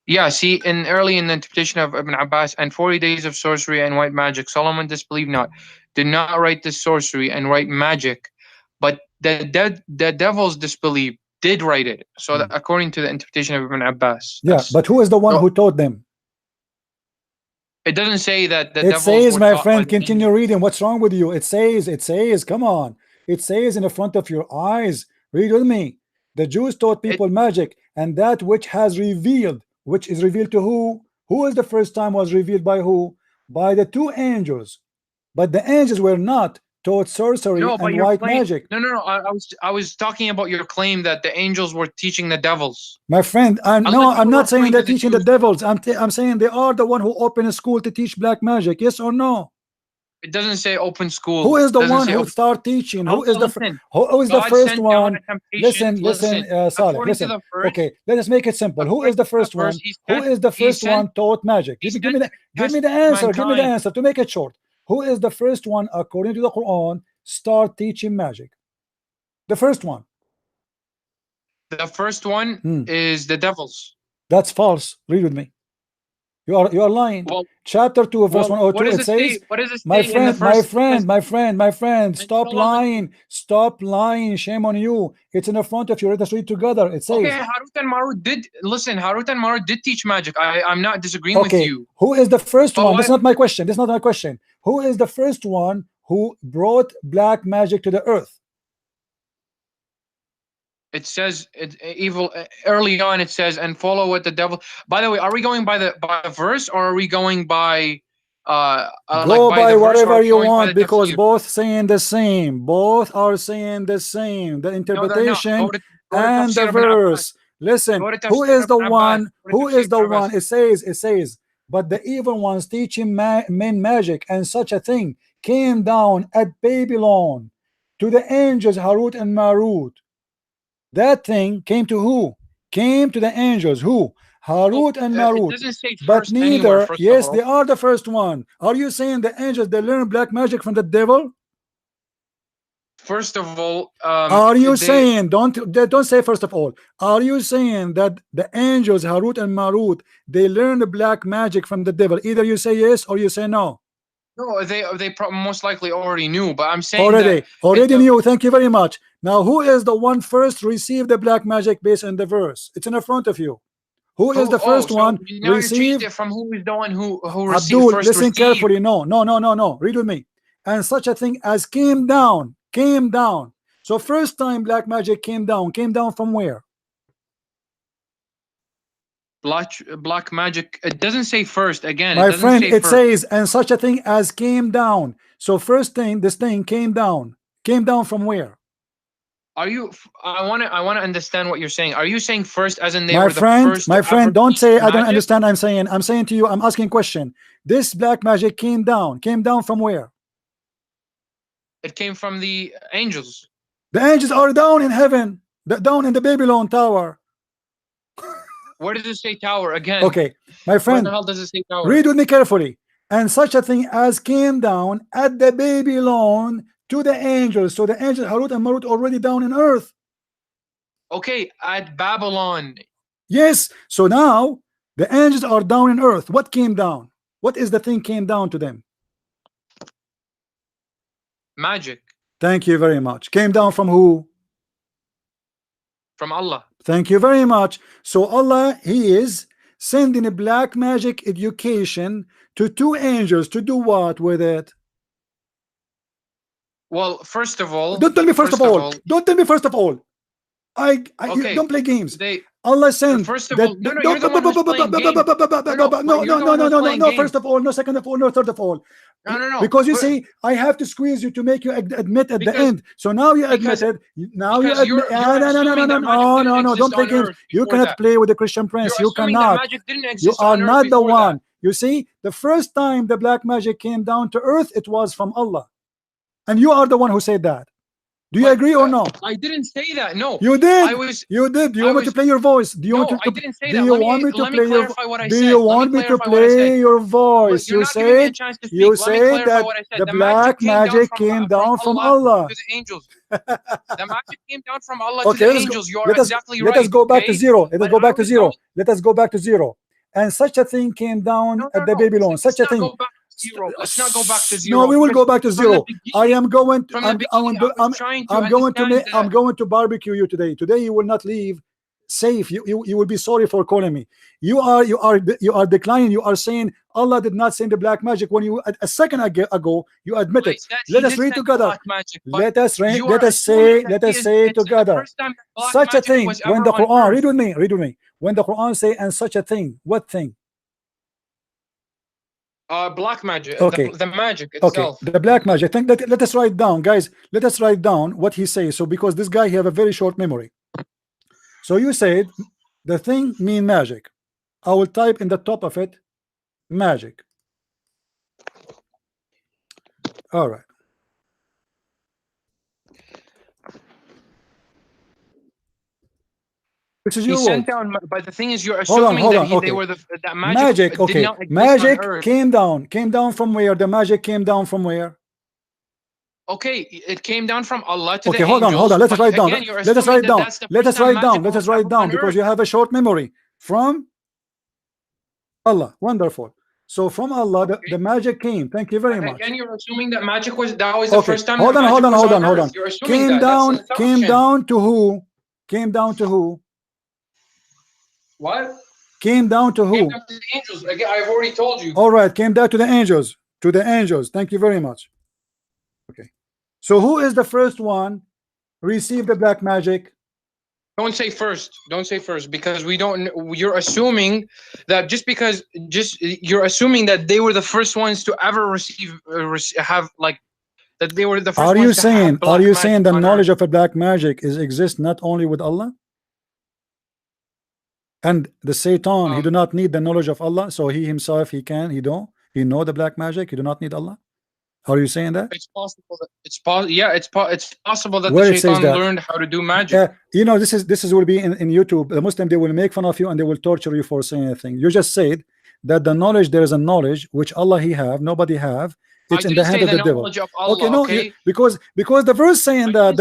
Yeah, see, early in the interpretation of Ibn Abbas, and 40 days of sorcery and white magic, Solomon disbelieved not, did not write this sorcery and write magic, but the devils disbelieved, did write it. So that, according to the interpretation of Ibn Abbas. Yeah, but who is the one who taught them? It doesn't say that the devils. It says, my friend, continue reading. What's wrong with you? It says, come on. It says in the front of your eyes. Read with me. The Jews taught people magic, and that which has revealed. Which is revealed to who? Who is the first time was revealed by who? By the two angels. But the angels were not taught sorcery and white magic. No. I was talking about your claim that the angels were teaching the devils. My friend, I'm not saying they're teaching the devils. I'm saying they are the one who opened a school to teach black magic. Yes or no? It doesn't say open school. Who is the one who start teaching? Who is the first one? Listen, Saleh, listen. Okay, let us make it simple. Who is the first one? Who is the first one taught magic? Give me the answer. Give me the answer to make it short. Who is the first one, according to the Quran, start teaching magic? The first one. The first one is the devils. That's false. Read with me. You are lying. Well, chapter 2 verse 102, it says, my friend, stop lying, shame on you. It's in the front of you. Let us read together. It says, okay, Harut and Marut did teach magic. I'm not disagreeing with you. Who is the first one? That's not my question. That's not my question. Who is the first one who brought black magic to the earth? It says evil early on. It says, and follow what the devil. By the way, are we going by the verse, or are we going by go by whatever you want, because both saying the same. Both are saying the same. The interpretation and the verse. Listen, who is the one? Who is the one? It says, but the evil ones teaching men magic, and such a thing came down at Babylon to the angels Harut and Marut. That thing came to who? Came to the angels. Who? Harut and Marut. But neither. Yes, they are the first one. Are you saying the angels, they learn black magic from the devil? First of all, are you saying, don't say first of all, are you saying that the angels Harut and Marut, they learn the black magic from the devil? Either you say yes or you say no. No, they most likely already knew, but I'm saying already knew. Thank you very much. Now, who is the one first received the black magic based on the verse? It's in the front of you. Who is the first one received? From who is the one who received Abdul, first? Listen carefully. No. Read with me. And such a thing as came down. So first time black magic came down from where? Black magic. It doesn't say first. Again, my friend, it says, and such a thing as came down. So first thing, this thing came down from where? Are you? I want to understand what you're saying. Are you saying first, as in they my were friend, the first? My friend, don't say I don't understand. I'm saying to you, I'm asking a question. This black magic came down from where? It came from the angels. The angels are down in heaven, down in the Babylon tower. Where does it say tower again? Okay, my friend, where the hell does it say tower? Read with me carefully. And such a thing as came down at the Babylon to the angels. So the angels Harut and Marut already down in earth. Okay, at Babylon. Yes. So now the angels are down in earth. What came down? What is the thing came down to them? Magic. Thank you very much. Came down from who? From Allah. Thank you very much. So Allah, He is sending a black magic education to two angels to do what with it? Well, first of all, don't tell me first of all. Don't tell me first of all. Okay, you don't play games. They Allah sent first of that, all, no, you're the one who's playing games. No, first of all, no, second of all, no, third of all. No. Because you see, I have to squeeze you to make you admit at the end. So now you admitted. Now you admit. No, don't play games. You cannot play with the Christian Prince. You cannot. You are not the one. You see, the first time the black magic came down to earth, it was from Allah, and you are the one who said that. Do you agree or not? I didn't say that. No, you did. You did. Do you want me to play your voice? Do you want to? I didn't say do that. you want me to play your? Do you want me to play your voice? You said that the black magic came down from Allah to the angels. The magic came down from Allah to the angels. You are exactly right. Let us go back to zero. Let us go back to zero. Let us go back to zero. And such a thing came down at the Babylon. Such a thing. Zero. Let's not go back to zero. No, we will go back to zero. I am going to. I'm going to barbecue you today. Today you will not leave safe. You will be sorry for calling me. You are declining. You are saying Allah did not send the black magic when you a second ago you admitted. Let us read together. Let us say together. Such a thing when the Quran. Read with me. When the Quran say and such a thing. What thing? Black magic. Okay. The magic itself. Okay. The black magic. I think that let us write down, guys. Let us write down what he says. So because this guy he have a very short memory. So you said the thing mean magic. I will type in the top of it magic. All right. This is your sent down, but the thing is, you're assuming they were that magic. Okay, magic came down from where? The magic came down from where? Okay, it came down from Allah to the angels. Hold on. Let us write down. Let us write down because you have a short memory. From Allah, wonderful. So from Allah, the magic came. Thank you very much. Again, you're assuming that magic was the first time. Hold on. Came down to who? Came down to who? What? Came down to who? Came down to the angels. Again, I've already told you. All right, came down to the angels. To the angels. Thank you very much. Okay. So who is the first one received the black magic? Don't say first. Don't say first because we don't. You're assuming that you're assuming that they were the first ones to ever have like that they were the first. Are you saying the knowledge of a black magic exists not only with Allah? And the Satan, he do not need the knowledge of Allah, so he himself, he know the black magic. He do not need Allah. Are you saying that? It's possible that it's possible that the Satan learned how to do magic. You know, this will be in YouTube. The Muslim, they will make fun of you and they will torture you for saying anything. You just said that the knowledge, there is a knowledge which Allah he have, nobody have. It's in the hand of the devil. Okay, no, because the verse saying that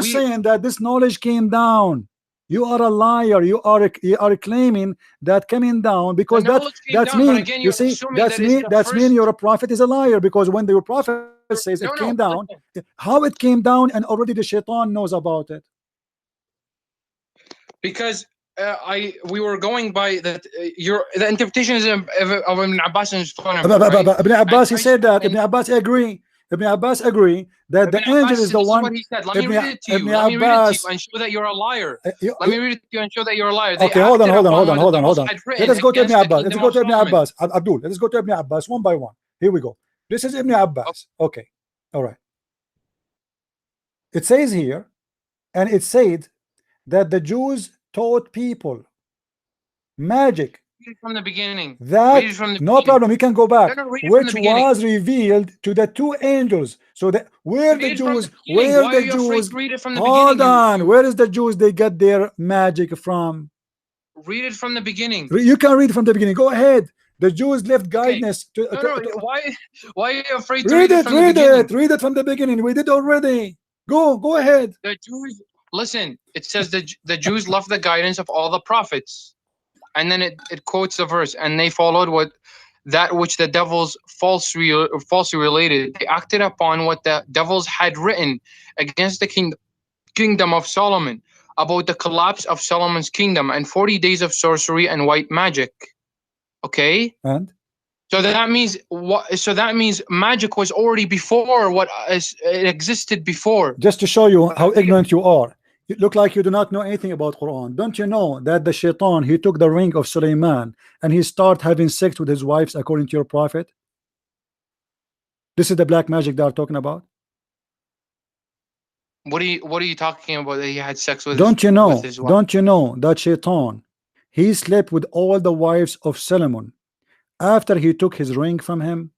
saying that this knowledge came down. You are a liar. You are claiming that coming down because that's mean. Again, you see, that's mean your prophet is a liar because when the prophet says it came down, how it came down and already the shaitan knows about it. Because we were going by that the interpretation is of Ibn Abbas and Ibn Abbas he said that Ibn Abbas agree. Ibn Abbas agree that the angel is the one. What he said. Let me read it to you. Let me read it to you and show that you're a liar. Let me read it to you and show that you're a liar. Okay, hold on. Let us go to Ibn Abbas. Let's go to Ibn Abbas. Abdul, let us go to Ibn Abbas one by one. Here we go. This is Ibn Abbas. Okay, all right. It says here, and it said that the Jews taught people magic. From the beginning. No problem. We can go back. Which was revealed to the two angels. So that where the Jews hold on. Where is the Jews they get their magic from? Read it from the beginning. You can read from the beginning. Go ahead. The Jews left guidance to. Why are you afraid to read it? Read it from the beginning. We did already. Go ahead. The Jews. listen, it says the Jews left the guidance of all the prophets, and then it quotes the verse, and they followed that which the devils falsely related. They acted upon what the devils had written against the kingdom of Solomon, about the collapse of Solomon's kingdom, and 40 days of sorcery and white magic. Okay? And so that means what? So that means magic was already before it existed before. just to show you how ignorant you are, you look like you do not know anything about Quran. Don't you know that the shaitan, he took the ring of Sulaiman and he started having sex with his wives according to your prophet? This is the black magic they are talking about. What are you talking about that he had sex with? Don't his, you know? With his wife? Don't you know that shaitan, he slept with all the wives of Solomon after he took his ring from him?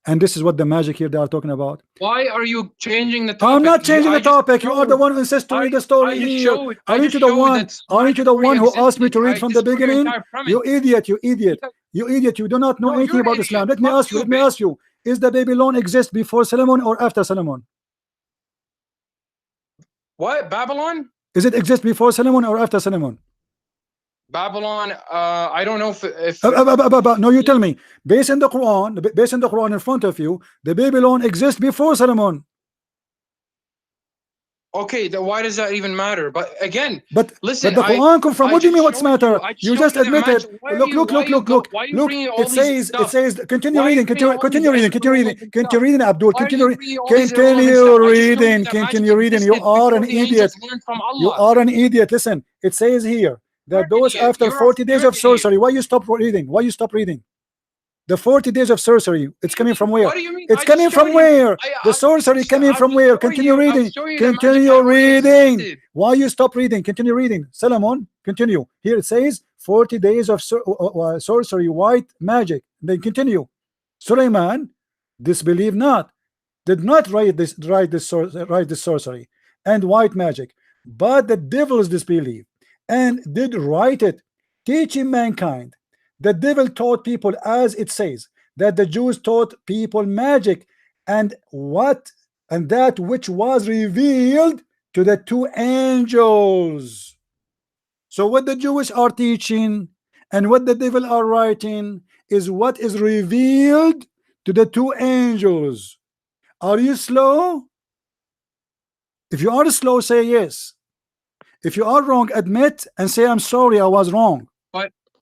And this is what the magic here they are talking about. Why are you changing the topic? I'm not changing the topic. You are the one who insists to read the story here. Aren't you the one? Aren't you the one who asked me to read from the beginning? You idiot! You idiot! You idiot! You do not know anything about Islam. Let me ask you. Let me ask you. Is the Babylon exist before Solomon or after Solomon? What? Babylon? Is it exist before Solomon or after Solomon? Babylon, I don't know if no, you tell me. Based on the Quran in front of you, the Babylon exists before Solomon. Okay, then why does that even matter? But again, but listen, the Quran come from. What do you mean? What's matter? You just admitted. Look. It says. Continue reading. Continue reading. Abdul. Continue reading. You are an idiot. You are an idiot. Listen. It says here that those after 40 days of sorcery. Why you stop reading? Why you stop reading? The 40 days of sorcery, it's coming from where? What do you mean? It's coming from where? The sorcery coming from where? Continue reading. Continue reading. Why you stop reading? Continue reading. Solomon, continue. Here it says 40 days of sorcery, white magic. Then continue. Sulaiman, disbelieve not, did not write this sorcery and white magic, but the devils disbelieve and did write it, teaching mankind. The devil taught people, as it says, that the Jews taught people magic and that which was revealed to the two angels. So what the Jewish are teaching and what the devil are writing is what is revealed to the two angels. Are you slow? If you are slow, say yes. If you are wrong, admit and say I'm sorry, I was wrong.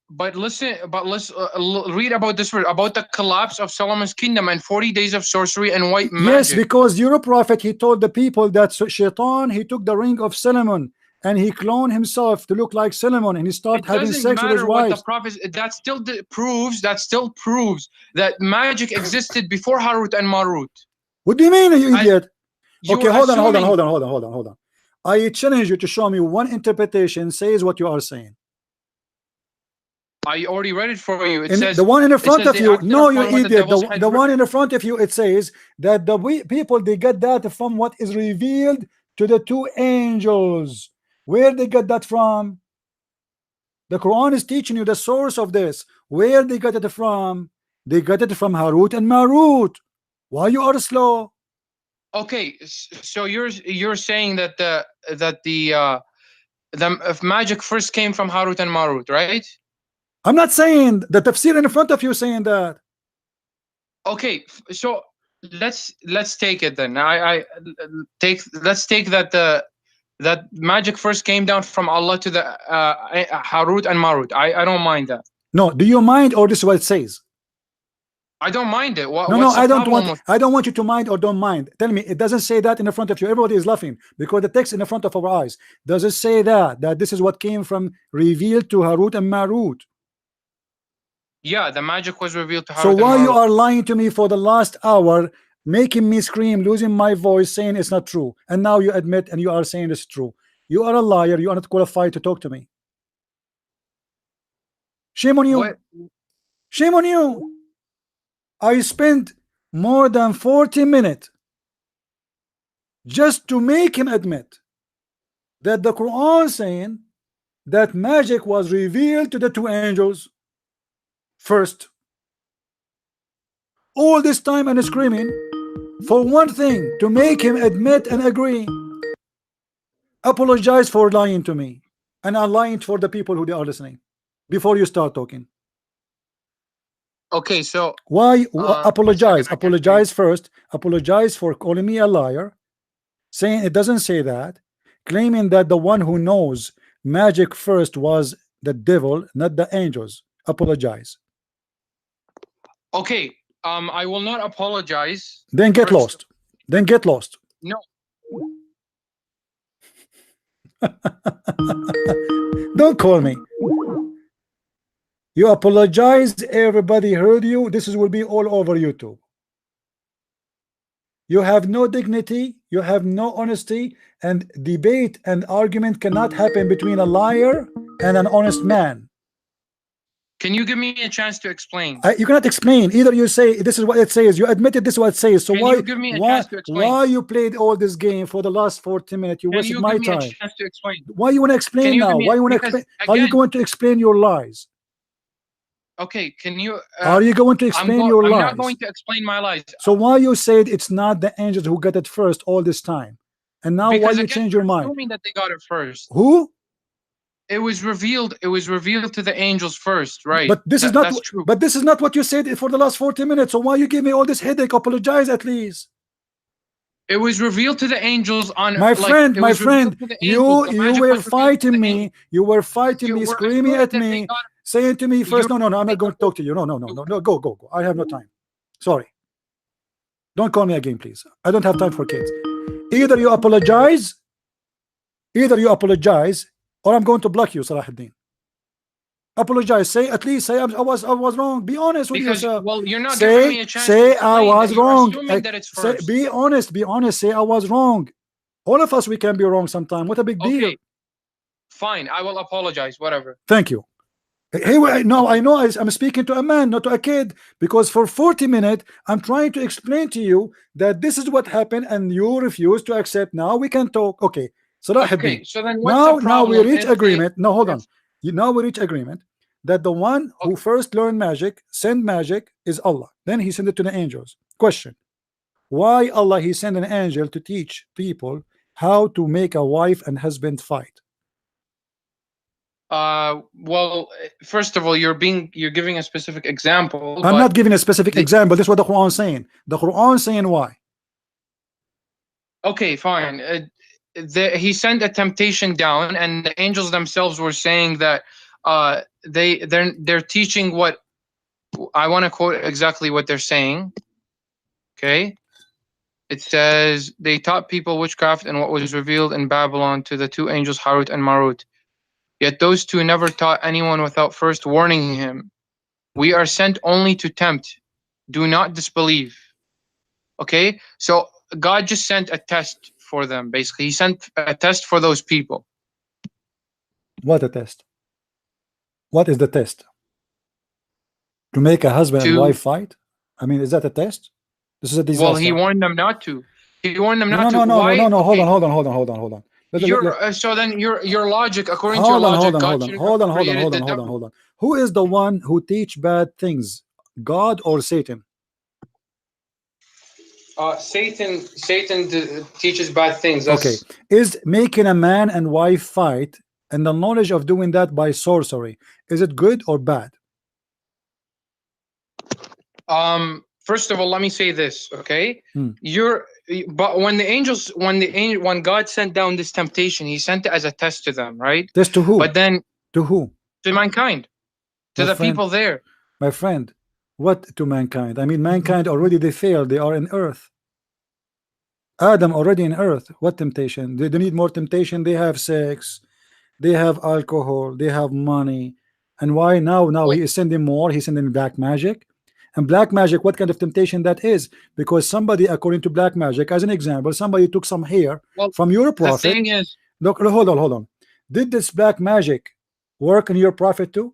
But let's read about this word, about the collapse of Solomon's kingdom and 40 days of sorcery and white magic. Yes, because your prophet, he told the people that shaitan, he took the ring of Solomon and he cloned himself to look like Solomon and he started having sex with his wife. That still proves that magic existed before Harut and Marut. What do you mean, you idiot? Okay, hold on. I challenge you to show me one interpretation says what you are saying. I already read it for you. It says the one in the front of you. No, you idiot. The one in the front of you. It says that the people, they get that from what is revealed to the two angels. Where they get that from? The Quran is teaching you the source of this. Where they got it from? They got it from Harut and Marut. Why you are slow? Okay, so you're saying that the magic first came from Harut and Marut, right? I'm not saying the tafsir in front of you saying that. Okay, so let's take it then. Let's take that magic first came down from Allah to the Harut and Marut. I don't mind that. No, do you mind, or this is what it says? I don't mind it. No, I don't want you to mind or don't mind. Tell me, it doesn't say that in the front of you. Everybody is laughing because the text in the front of our eyes does it say that this is what came from revealed to Harut and Marut. Yeah, the magic was revealed to Harut. So why you are lying to me for the last hour, making me scream, losing my voice, saying it's not true, and now you admit and you are saying it's true? You are a liar. You are not qualified to talk to me. Shame on you. What? Shame on you. I spent more than 40 minutes just to make him admit that the Quran saying that magic was revealed to the two angels first. All this time and screaming for one thing, to make him admit and agree. Apologize for lying to me, and I'm lying for the people who they are listening before you start talking. Okay, so Why? 1 second, Apologize. I can't hear you. Apologize first. Apologize for calling me a liar, saying it doesn't say that, claiming that the one who knows magic first was the devil, not the angels. Apologize. Okay, I will not apologize. Then get First, lost. Then get lost. no. Don't call me. You apologize. Everybody heard you. This will be all over YouTube. You have no dignity. You have no honesty. And debate and argument cannot happen between a liar and an honest man. Can you give me a chance to explain? You cannot explain. Either you say this is what it says. You admitted this is what it says. So Can you give me a chance to explain? why you played all this game for the last 40 minutes? You wasted my time. Can you give me a chance to explain? Why you want to explain now? Why you want to explain? Are you going to explain your lies? Okay, can you? Are you going to explain your lies? I'm not going to explain my lies. So why you said it's not the angels who got it first all this time, and now Because why you change your mind? Assuming that they got it first. Who? It was revealed. It was revealed to the angels first, right? But this is not. That's true. But this is not what you said for the last 40 minutes. So why you give me all this headache? Apologize at least. It was revealed to the angels on my friend. You were fighting me. You were fighting me, screaming at me, saying to me first, no, I'm not going to talk to you. No, go. I have no time. Sorry. Don't call me again, please. I don't have time for kids. Either you apologize, or I'm going to block you, Salahuddin. Apologize. Say at least say I was wrong. Be honest with yourself. Well, you're not giving me a chance. Say I was wrong. That it's first. Be honest. Say I was wrong. All of us, we can be wrong sometime. What a big deal. Fine, I will apologize. Whatever. Thank you. Hey, no, I know I'm speaking to a man, not to a kid, because for 40 minutes I'm trying to explain to you that this is what happened, and you refuse to accept. Now we can talk. Okay. So so then what's the problem? Now we reach agreement. No, hold on. Now we reach agreement that the one who first learned magic, sent magic, is Allah. Then he sent it to the angels. Question: why Allah he sent an angel to teach people how to make a wife and husband fight? Well, first of all, you're giving a specific example. I'm not giving a specific example. This is what the Quran is saying. The Quran is saying why. Okay, fine. He sent a temptation down, and the angels themselves were saying that they're teaching what I want to quote exactly what they're saying. Okay, it says they taught people witchcraft and what was revealed in Babylon to the two angels Harut and Marut. Yet those two never taught anyone without first warning him. We are sent only to tempt. Do not disbelieve. Okay, so God just sent a test for them. Basically, he sent a test for those people. What a test? What is the test? To make a husband and wife fight? I mean, is that a test? This is a disaster. Well, he warned them not to. He warned them not to. No. Hold on. So then your logic, according to your logic, hold on. Who is the one who teach bad things, God or Satan? Satan teaches bad things. Okay, is making a man and wife fight and the knowledge of doing that by sorcery, is it good or bad? First of all, let me say this, okay? But when God sent down this temptation, he sent it as a test to them, right? Test to who? But then to who? To mankind, to the people there. My friend, what to mankind? I mean, mankind already, they failed. They are in earth. Adam already in earth. What temptation? They need more temptation. They have sex, they have alcohol, they have money. And why now he is sending more? He's sending black magic. And black magic, what kind of temptation that is? Because somebody, according to black magic, as an example, somebody took some hair from your prophet. The thing is, look, hold on. Did this black magic work on your prophet too?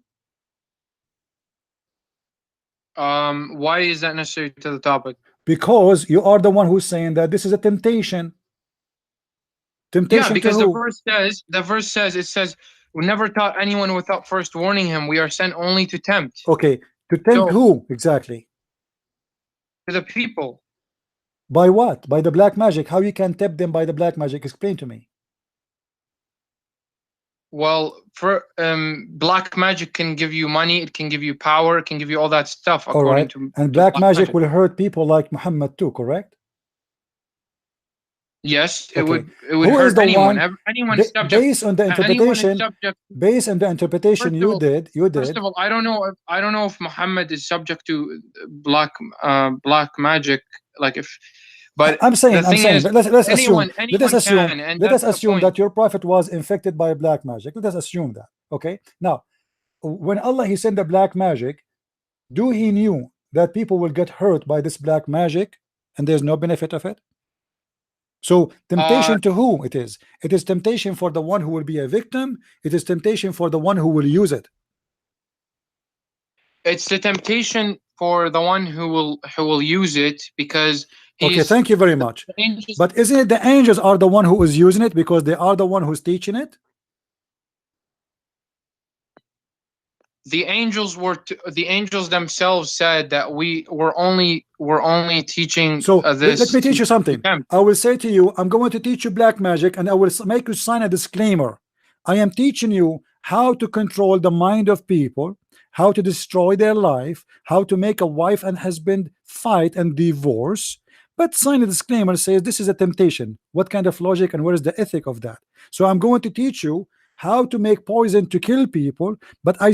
Why is that necessary to the topic? Because you are the one who's saying that this is a temptation. Yeah, because the verse says we never taught anyone without first warning him. We are sent only to tempt. Okay, to tempt who exactly? To the people. By what? By the black magic. How you can tempt them by the black magic? Explain to me. Well, for black magic can give you money, it can give you power, it can give you all that stuff All according right. And black black magic magic. will hurt people like Muhammad too, correct? Yes, it Okay. would Who is hurt the anyone. one Anyone is subject. based on the Anyone is interpretation? subject. Based on the interpretation First of you all, did, first of all, I don't know. I don't know if Muhammad is subject to black magic. Like if, but I'm the saying, thing is, let's assume, anyone can, and let us that's the assume point. that your prophet was infected by black magic. Let us assume that. Okay. Now, when Allah he sent the black magic, do he knew that people will get hurt by this black magic and there's no benefit of it? So Uh, temptation to who it is? It is temptation for the one who will be a victim. It is temptation for the one who will use it. it's the temptation for the one who will use it because Okay, he's thank you very much. But isn't it the angels are the one who is using it because they are the one who's teaching it? The angels the angels themselves said that we're only teaching So this let me teach you something. them. I will say to you, I'm going to teach you black magic, and I will make you sign a disclaimer. I am teaching you how to control the mind of people, how to destroy their life, how to make a wife and husband fight and divorce. But sign a disclaimer says this is a temptation. What kind of logic and where is the ethic of that? So I'm going to teach you how to make poison to kill people, but I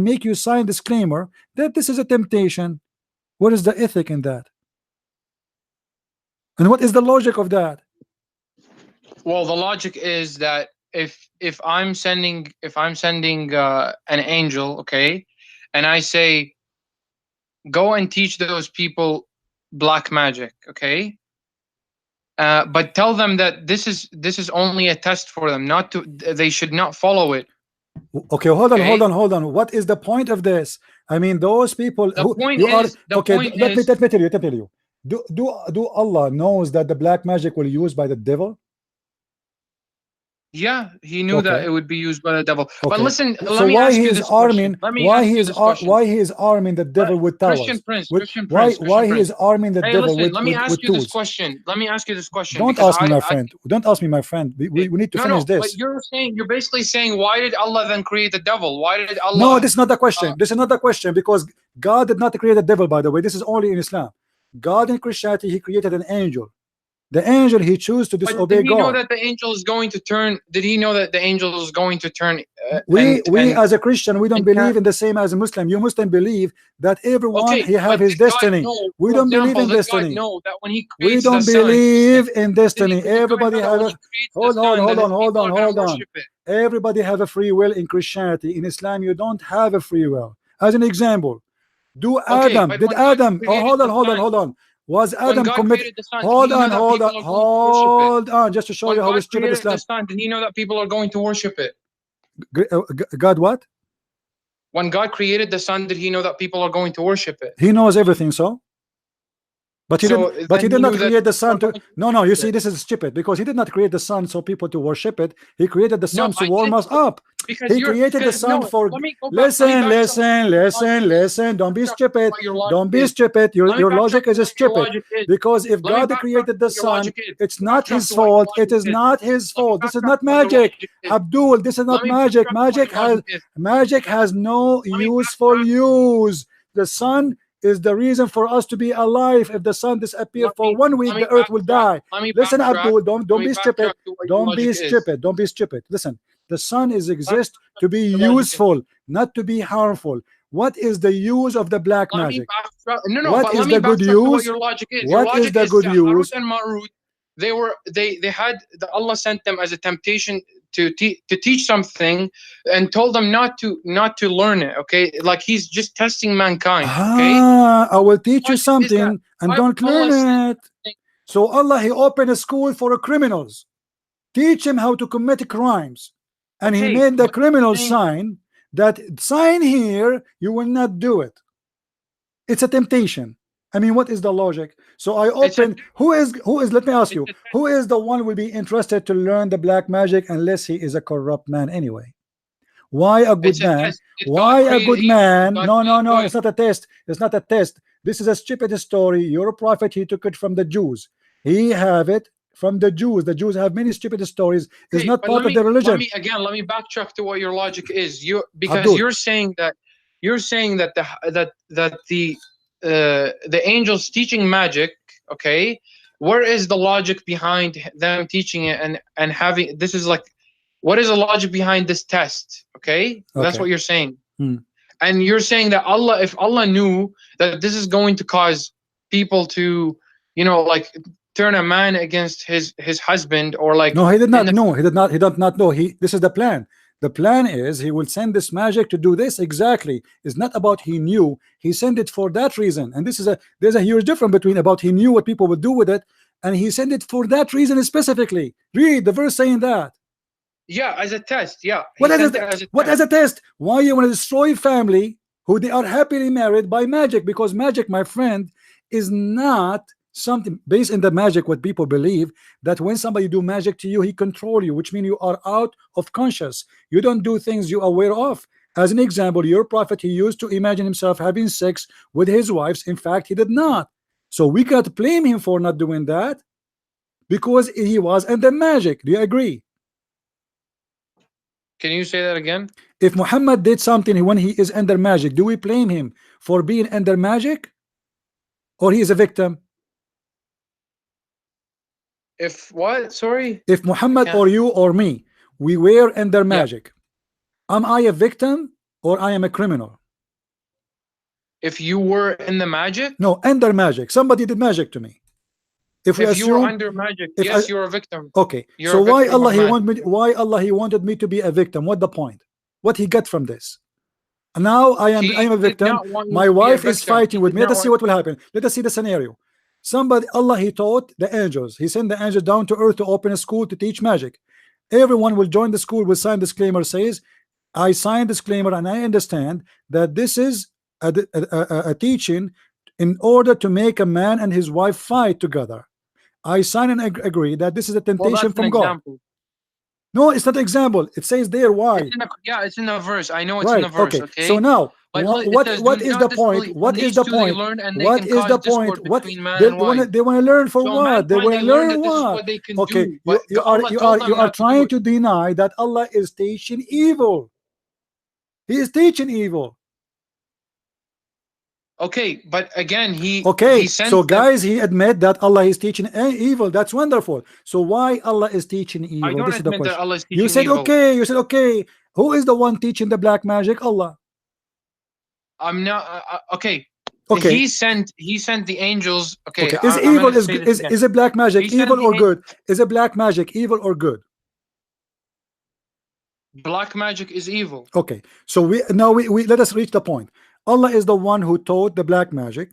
make you sign disclaimer that this is a temptation. What is the ethic in that? And what is the logic of that? Well, the logic is that if I'm sending an angel, okay, and I say go and teach those people black magic, okay, but tell them that this is only a test for them, not to they should not follow it. Okay, hold on, Okay? hold on. What is the point of this? I mean, those people The who point you are is okay. Let me tell you. Do Allah knows that the black magic will be used by the devil? Yeah, he knew that it would be used by the devil. But Okay. listen, So let me why ask he you is this question. arming? Let me ask you this question. Why he is arming the devil with Christian towers? Prince, With, Christian why Prince, Christian he Prince. is arming the Hey, devil listen, let me ask with you this tools? question. Let me ask you this question Don't because ask me, my friend. Don't ask me, my friend. We need to finish but this. you're basically saying, why did Allah then create the devil? Why did Allah? No, this is not the question. This is not the question because God did not create the devil, by the way. This is only in Islam. God in Christianity, he created an angel. The angel he chose to But disobey did he know God. that the angel is going to turn? Did he know that the angel is going to turn? We as a Christian, we don't believe in the same as a Muslim. You Muslim believe that everyone he have his destiny. We don't believe in destiny. Know that when he We creates the don't sun, believe in destiny. Everybody have a hold on. Everybody have a free will in Christianity. In Islam, you don't have a free will. As an example, did Adam? Oh, hold on. Was Adam committed? Hold on. Just to show you how stupid Islam. Did he know that people are going to worship it? God what? When God created the sun, did he know that people are going to worship it? He knows everything, so. But he did not create the sun to. No. You see, this is stupid because he did not create the sun so people to worship it. He created the sun to warm us up. He created the sun for. Listen. Don't be stupid. Don't be stupid. Your logic is stupid because if God created the sun, it's not his fault. It is not his fault. This is not magic, Abdul. This is not magic. Magic has no useful use. The sun is the reason for us to be alive. If the sun disappears for 1 week, the earth will die. Listen, Abdul, don't be stupid. Don't be stupid. Listen, the sun exists to be useful, not to be harmful. What is the use of the black magic? What is the good use? What is the good use? They had Allah sent them as a temptation to teach something and told them not to learn it. Okay, like he's just testing mankind. Okay, I will teach you something and don't learn it. So Allah he opened a school for criminals, teach him how to commit crimes, and he made the criminals sign that sign here you will not do it. It's a temptation. I mean, what is the logic? So I open. Who is? Let me ask you. Who is the one will be interested to learn the black magic unless he is a corrupt man anyway? Why a good man? Why a good man? No. It's not a test. It's not a test. This is a stupid story. Your prophet, he took it from the Jews. He have it from the Jews. The Jews have many stupid stories. It's Okay, not but part of their religion. let me backtrack to what your logic is. Because Abdul, you're saying that the angels teaching magic. Okay, where is the logic behind them teaching it and having this is like, what is the logic behind this test? Okay, that's okay. what you're saying. Hmm. And you're saying that Allah, if Allah knew that this is going to cause people to, like turn a man against his husband, or like No, he did in not the know. He did not. He did not know. This is the plan. The plan is he will send this magic to do this exactly. It's not about he knew. He sent it for that reason. And this is there's a huge difference between about he knew what people would do with it, and he sent it for that reason specifically. Read the verse saying that. yeah, as a test. Yeah, What he as sent a it as a what as test. a test? Why you want to destroy family who they are happily married by magic? Because magic, my friend, is not something based in the magic. What people believe that when somebody do magic to you, he control you, which means you are out of conscious. You don't do things you are aware of. As an example, your prophet, he used to imagine himself having sex with his wives. In fact, he did not. So we can't blame him for not doing that because he was under magic. Do you agree? Can you say that again? If Muhammad did something when he is under magic, do we blame him for being under magic, or he is a victim? If what? Sorry, If I Muhammad can't. or you or me, we were under Yeah. magic, am I a victim or I am a criminal? If you were in the magic, No, under magic. Somebody did magic to me. If we if you were assume, under magic, if I, yes, you're a victim. okay, You're so a why victim Allah of he magic. want me? Why Allah he wanted me to be a victim? What the point? What he got from this? Now I am He a did victim. not want you My to be a wife is victim. fighting He with did me. Let not us see want. what will happen. Let us see the scenario. Somebody, Allah, he taught the angels. He sent the angels down to earth to open a school to teach magic. Everyone will join the school, will sign disclaimer, says, I sign disclaimer and I understand that this is a teaching in order to make a man and his wife fight together. I sign and agree that this is a Well, temptation that's an from God. example. No, it's not an example. It says there why. Yeah, it's in the verse. I know it's in the Right. verse. Okay. So Okay, now, like it says, "Do what is the not point? disbelieve." From What is these the two they point? learn, and they What can is the cause point? discord between man and wife. They want to learn for So what? They mankind, want they to learn learn that this is what? what they can Okay. do, but Allah told You them are not to do trying it. to deny that Allah is teaching evil. He is teaching evil. Okay, but again, he Okay. So sent them. guys, he admit that Allah is teaching evil. That's wonderful. So why Allah is teaching I evil? don't This is the admit that question. Allah is You teaching said evil. okay. You said okay. Who is the one teaching the black magic? Allah. I'm not okay. Okay. He sent the angels. Okay, Okay, is I'm evil gonna say this again. is it black He magic sent evil the or good? Is it black magic evil or good? black magic is evil. Okay, so we let us reach the point. Allah is the one who taught the black magic.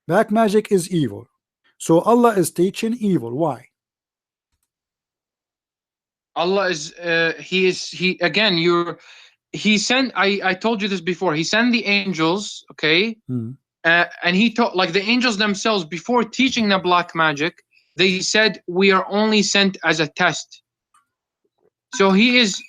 Black magic is evil. So Allah is teaching evil. Why? Allah is he again. He sent. I told you this before. He sent the angels. Okay. Hmm. And he taught, like the angels themselves, before teaching the black magic, they said we are only sent as a test. So he is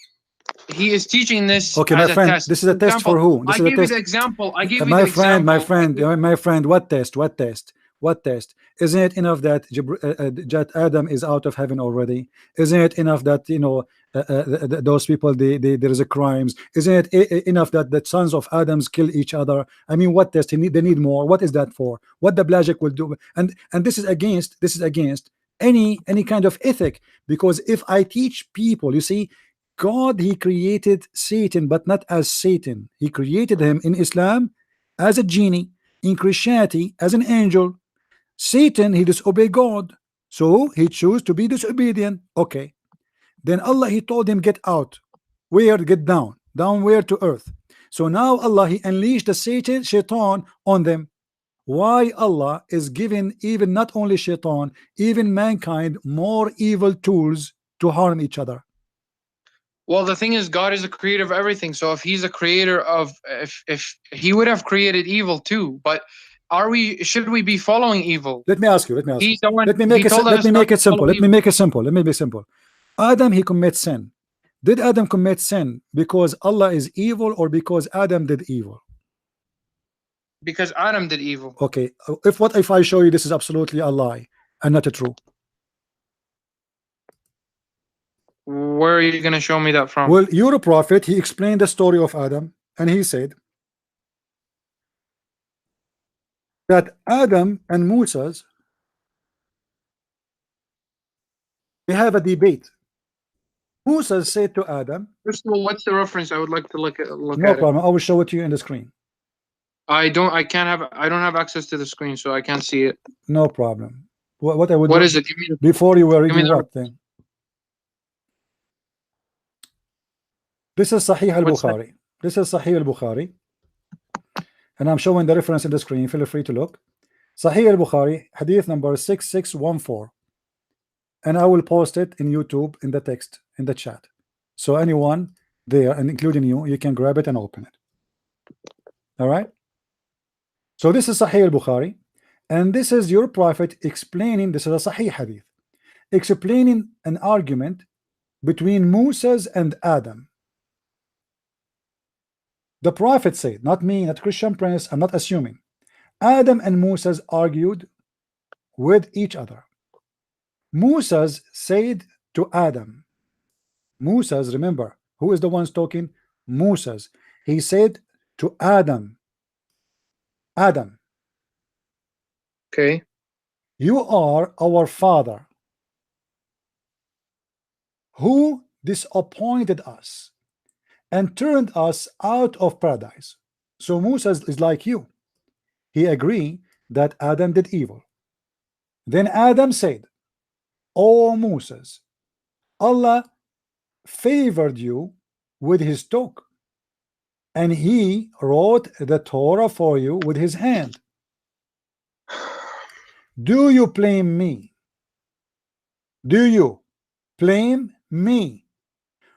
teaching this Okay, my as a friend, test. this is a For test for example, who? This I is a gave you test. the example. I gave you the My friend, example. my friend, what test? What test? What test? Isn't it enough that that Adam is out of heaven already? Isn't it enough that those people there is a crimes? Isn't it enough that the sons of Adams kill each other? I mean, what test? They need more. What is that for? What the Blagic will do? And this is against any kind of ethic, because if I teach people, you see, God, he created Satan, but not as Satan. He created him in Islam as a genie, in Christianity as an angel. Satan, he disobeyed God, so he chose to be disobedient. Okay, then Allah, he told him, get out. Where? Get down. Down where? To earth. So now Allah, he unleashed the shaitan on them. Why Allah is giving even not only shaitan, even mankind, more evil tools to harm each other? Well, the thing is, God is a creator of everything. So if he's a creator of, if he would have created evil too, but should we be following evil? Let me ask you. He's the one. Let me He make it. told Let us me not make to it simple. follow Let me evil make it simple. Let me be simple. Adam, he commits sin. Did Adam commit sin because Allah is evil, or because Adam did evil? because Adam did evil. Okay. If I show you this is absolutely a lie and not a true? Where are you going to show me that from? Well, you're a prophet. He explained the story of Adam, and he said that Adam and Moses, they have a debate. Moses said to Adam, First of all, what's the reference? I would like to look no at problem, I will show it to you in the screen. I don't have access to the screen, so I can't see it. No problem. What I would What do, is it? Give me before you were give me reading the- what then? This is Sahih What's that? al-Bukhari. This is Sahih al-Bukhari, and I'm showing the reference in the screen. Feel free to look. Sahih al-Bukhari, hadith number 6614, and I will post it in YouTube in the text in the chat. So anyone there, and including you, you can grab it and open it. All right. So this is Sahih al-Bukhari, and this is your prophet explaining. This is a Sahih hadith, explaining an argument between Moses and Adam. The prophet said, not me, not Christian Prince, I'm not assuming. Adam and Moses argued with each other. Moses said to Adam, Moses, remember, who is the ones talking? Moses. He said to Adam, Adam, Okay. you are our father, who disappointed us and turned us out of paradise. So Moses is like you. He agreed that Adam did evil. Then Adam said, O Moses, Allah favored you with his talk, and he wrote the Torah for you with his hand. Do you blame me? Do you blame me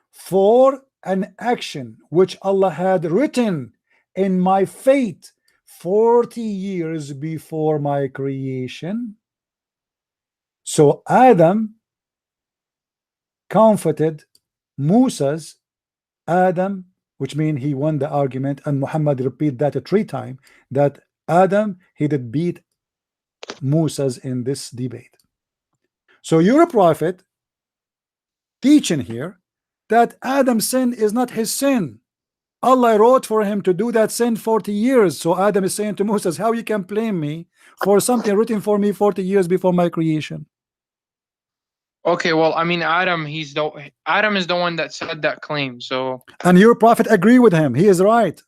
for an action which Allah had written in my fate 40 years before my creation? So Adam comforted Moses, Adam, which means he won the argument, and Muhammad repeat that 3 times, that Adam, he did beat Moses in this debate. So you're a prophet teaching here that Adam's sin is not his sin. Allah wrote for him to do that sin 40 years. So Adam is saying to Moses, how you can blame me for something written for me 40 years before my creation? Okay, well, I mean, Adam is the one that said that claim. So, and your prophet agree with him. He is right.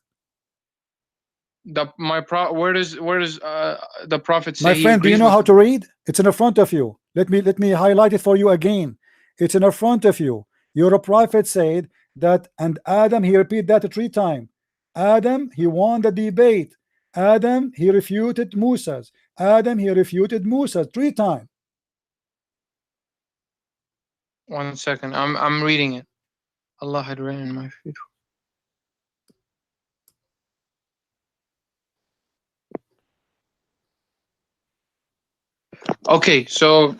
Where does the prophet say? My friend, do you know how to read? It's in the front of you. Let me highlight it for you again. It's in the front of you. Your prophet said that, and Adam, he repeat that 3 times. Adam, he won the debate. Adam, he refuted Moses. Adam, he refuted Moses 3 times. 1 second, I'm reading it. Allah had written in my feet. Okay, so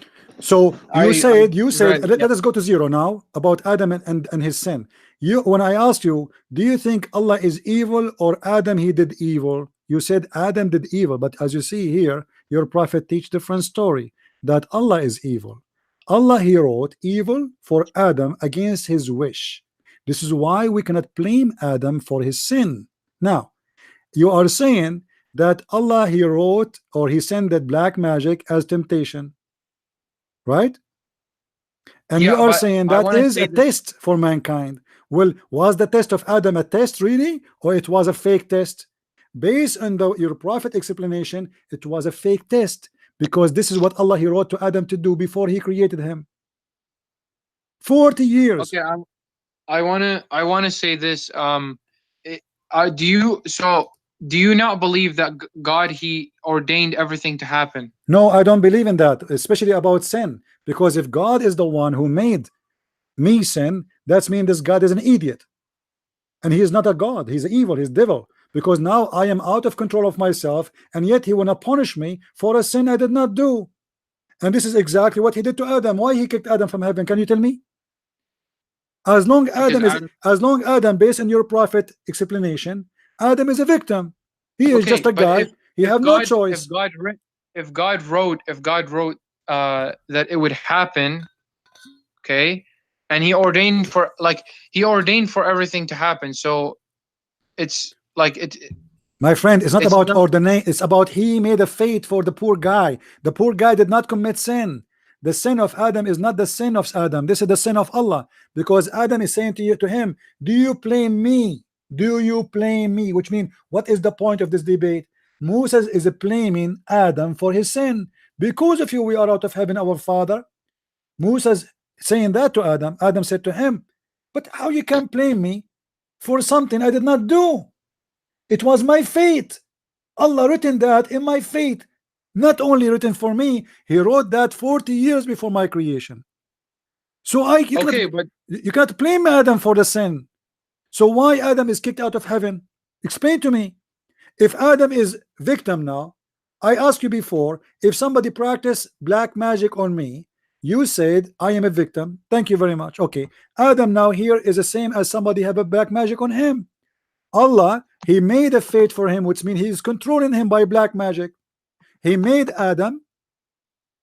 you said right, let us go to 0 now about Adam and his sin. When I asked you, do you think Allah is evil or Adam he did evil? You said Adam did evil, but as you see here, your prophet teach different story, that Allah is evil. Allah, he wrote evil for Adam against his wish. This is why we cannot blame Adam for his sin. Now you are saying that Allah, he wrote, or he sent that black magic as temptation, right? And you are saying that is a test for mankind. Well, was the test of Adam a test really, or it was a fake test? Based on your prophet explanation, it was a fake test, because this is what Allah, he wrote to Adam to do before he created him. 40 years. Okay, I wanna say this. Do you not believe that God, he ordained everything to happen? No, I don't believe in that, especially about sin, because if God is the one who made me sin, that means this God is an idiot, and he is not a God. He's evil, he's devil, because now I am out of control of myself, and yet he wanna punish me for a sin I did not do. And this is exactly what he did to Adam. Why he kicked Adam from heaven? Can you tell me? As long Adam, based on your prophet explanation, Adam is a victim. He is just a guy. He have no choice. If God wrote that it would happen, okay, and he ordained for everything to happen. So it's like My friend, it's not it's about not, ordination. It's about he made a fate for the poor guy. The poor guy did not commit sin. The sin of Adam is not the sin of Adam. This is the sin of Allah. Because Adam is saying to you, to him, do you blame me? Do you blame me? Which means, what is the point of this debate? Moses is blaming Adam for his sin. Because of you, we are out of heaven, our father. Moses saying that to Adam. Adam said to him, but how you can blame me for something I did not do? It was my fate. Allah written that in my fate. Not only written for me, he wrote that 40 years before my creation. So okay, but you cannot blame Adam for the sin. So why Adam is kicked out of heaven? Explain to me. If Adam is victim now, I asked you before, if somebody practiced black magic on me, you said I am a victim. Thank you very much. Okay, Adam now here is the same as somebody have a black magic on him. Allah, he made a fate for him, which means he is controlling him by black magic. He made Adam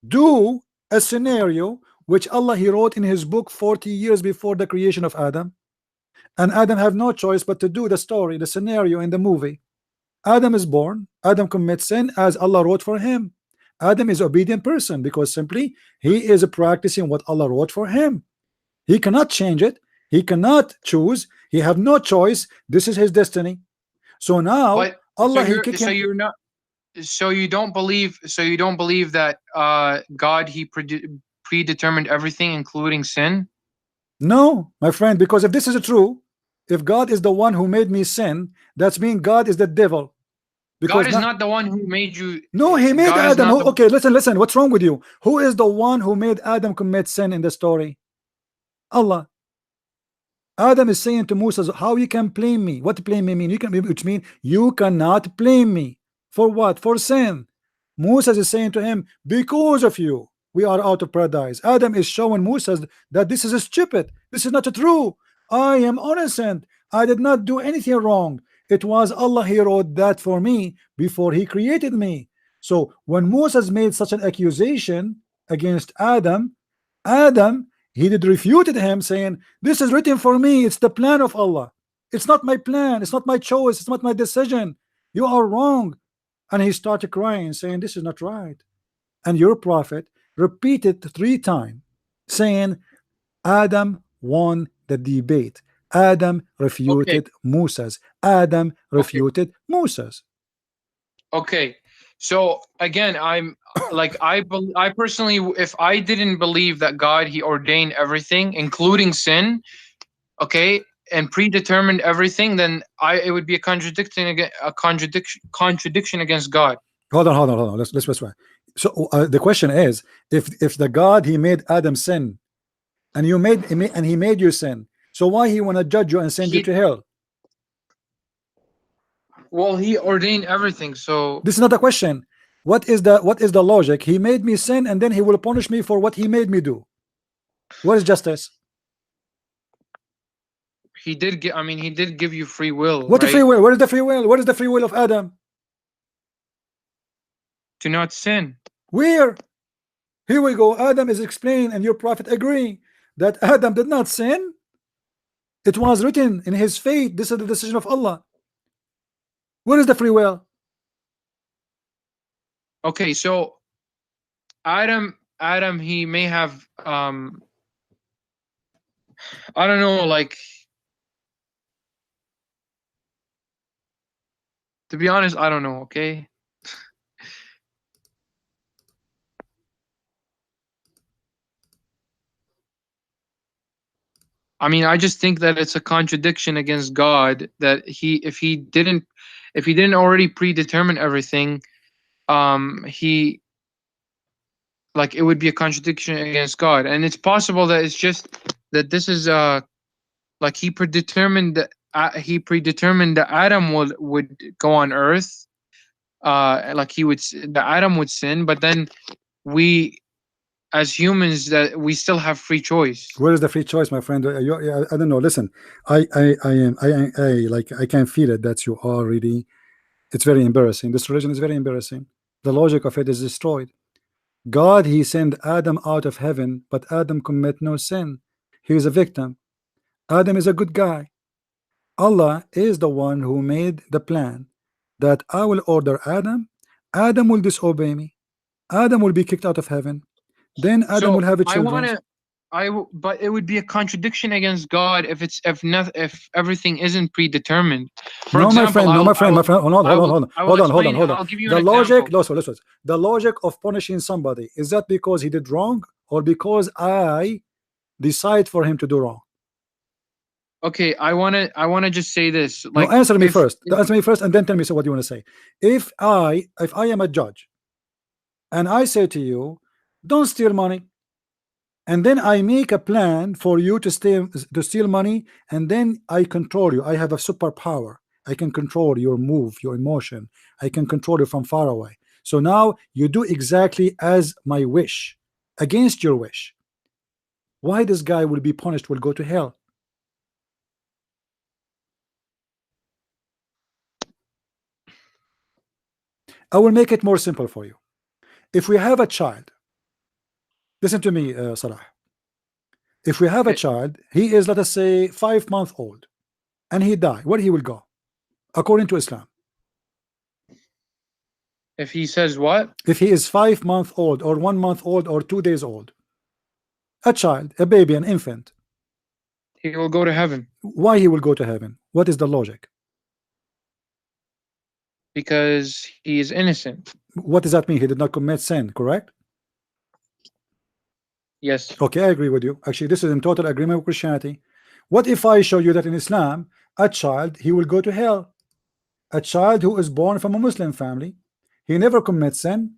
do a scenario which Allah he wrote in his book 40 years before the creation of Adam, and Adam have no choice but to do the story, the scenario in the movie. Adam is born, Adam commits sin as Allah wrote for him. Adam is obedient person because simply he is practicing what Allah wrote for him. He cannot change it. He cannot choose. He have no choice. This is his destiny. So now but Allah so you're not so you don't believe that God he predetermined everything, including sin? No, my friend, because if this is true, if God is the one who made me sin, that's mean God is the devil. Because God is not the one who made you. No, he made God Adam. Okay, listen. What's wrong with you? Who is the one who made Adam commit sin in the story? Allah. Adam is saying to Moses, how you can blame me? What blame me mean? You can, which mean you cannot blame me. For what? For sin. Moses is saying to him, because of you, we are out of paradise. Adam is showing Moses that this is stupid. This is not true. I am innocent. I did not do anything wrong. It was Allah, he wrote that for me before he created me. So when Moses made such an accusation against Adam, he did refuted him, saying, this is written for me. It's the plan of Allah. It's not my plan. It's not my choice. It's not my decision. You are wrong. And he started crying, saying, this is not right. And your prophet repeated 3 times, saying, Adam won the debate. Adam refuted Moses. Adam refuted Moses. Okay. So again, I'm like I personally, if I didn't believe that God he ordained everything, including sin, okay, and predetermined everything, then it would be a contradiction against God. Hold on. Let's try. So the question is, if the God he made Adam sin, and he made you sin, so why he want to judge you and send you to hell? Well, he ordained everything, so this is not a question. What is the logic? He made me sin, and then he will punish me for what he made me do. What is justice? He did give you free will. What right? the free will? Where is the free will? What is the free will of Adam? To not sin. Where? Here we go. Adam is explained, and your prophet agree that Adam did not sin. It was written in his fate. This is the decision of Allah. Where is the free will? Okay, so Adam, he may have I don't know, like, to be honest, I don't know, okay? I mean, I just think that it's a contradiction against God that if he didn't already predetermine everything, it would be a contradiction against God. And it's possible that it's just that this is like he predetermined that Adam would go on earth, like the Adam would sin, but then we as humans that we still have free choice. Where is the free choice, my friend? I don't know. Listen, I can feel it that you are really. It's very embarrassing. This religion is very embarrassing. The logic of it is destroyed. God, he sent Adam out of heaven, but Adam commit no sin. He is a victim. Adam is a good guy. Allah is the one who made the plan that I will order Adam. Adam will disobey me. Adam will be kicked out of heaven. Then Adam will have a children. But it would be a contradiction against God if everything isn't predetermined. For No, example, my friend, no, my friend, my friend. Hold on. I'll give you The an logic, example. listen. The logic of punishing somebody, is that because he did wrong or because I decide for him to do wrong? Okay, I wanna just say this. Like, no, answer me first. Answer me first, and then tell me what you want to say. If I am a judge, and I say to you, don't steal money, and then I make a plan for you to steal money, and then I control you. I have a superpower. I can control your move, your emotion. I can control you from far away. So now you do exactly as my wish, against your wish. Why this guy will be punished, will go to hell? I will make it more simple for you. If we have a child, listen to me, Salah. If we have a child, he is, let us say, 5 months old, and he die, where he will go, according to Islam? If he says what? If he is 5 months old, or 1 month old, or 2 days old, a child, a baby, an infant, he will go to heaven. Why he will go to heaven? What is the logic? Because he is innocent. What does that mean? He did not commit sin, correct? Yes. Okay, I agree with you. Actually, this is in total agreement with Christianity. What if I show you that in Islam, a child, he will go to hell? A child who is born from a Muslim family, he never commits sin,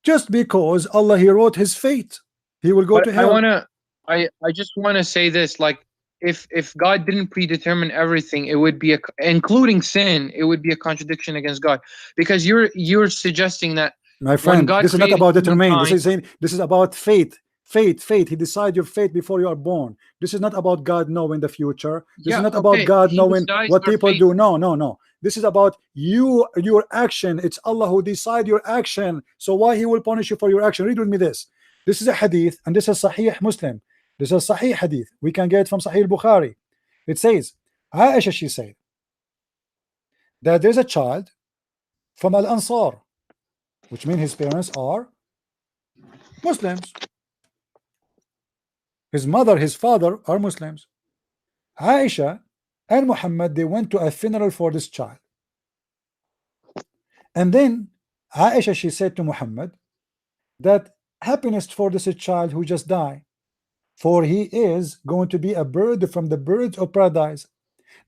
just because Allah, he wrote his fate, he will go to hell. I just wanna say this, like, if God didn't predetermine everything, it would be including sin, it would be a contradiction against God, because you're suggesting that, my friend, this is not about determining. This is saying, this is about fate. Fate. He decides your fate before you are born. This is not about God knowing the future. This is not about God knowing what people do. No. This is about your action. It's Allah who decides your action. So why he will punish you for your action? Read with me this. This is a hadith, and this is Sahih Muslim. This is Sahih hadith. We can get it from Sahih Bukhari. It says, Aisha, she said that there's a child from Al Ansar, which means his parents are Muslims. His mother, his father are Muslims. Aisha and Muhammad, they went to a funeral for this child. And then Aisha, she said to Muhammad that happiness for this child who just died, for he is going to be a bird from the birds of paradise.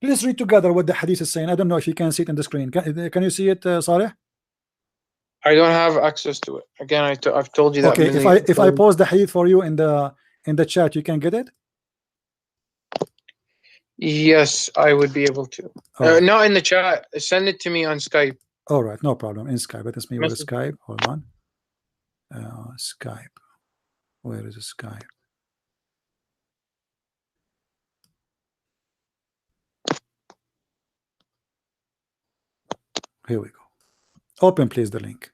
Let's read together what the hadith is saying. I don't know if you can see it on the screen. Can you see it, Saleh? I don't have access to it. Again, I've told you that. Okay, if I post the hadith for you in the chat, you can get it? Yes, I would be able to. Right. Not in the chat. Send it to me on Skype. All right, no problem. In Skype. Let us me with Skype. Hold on. Skype. Where is the Skype? Here we go. Open, please, the link.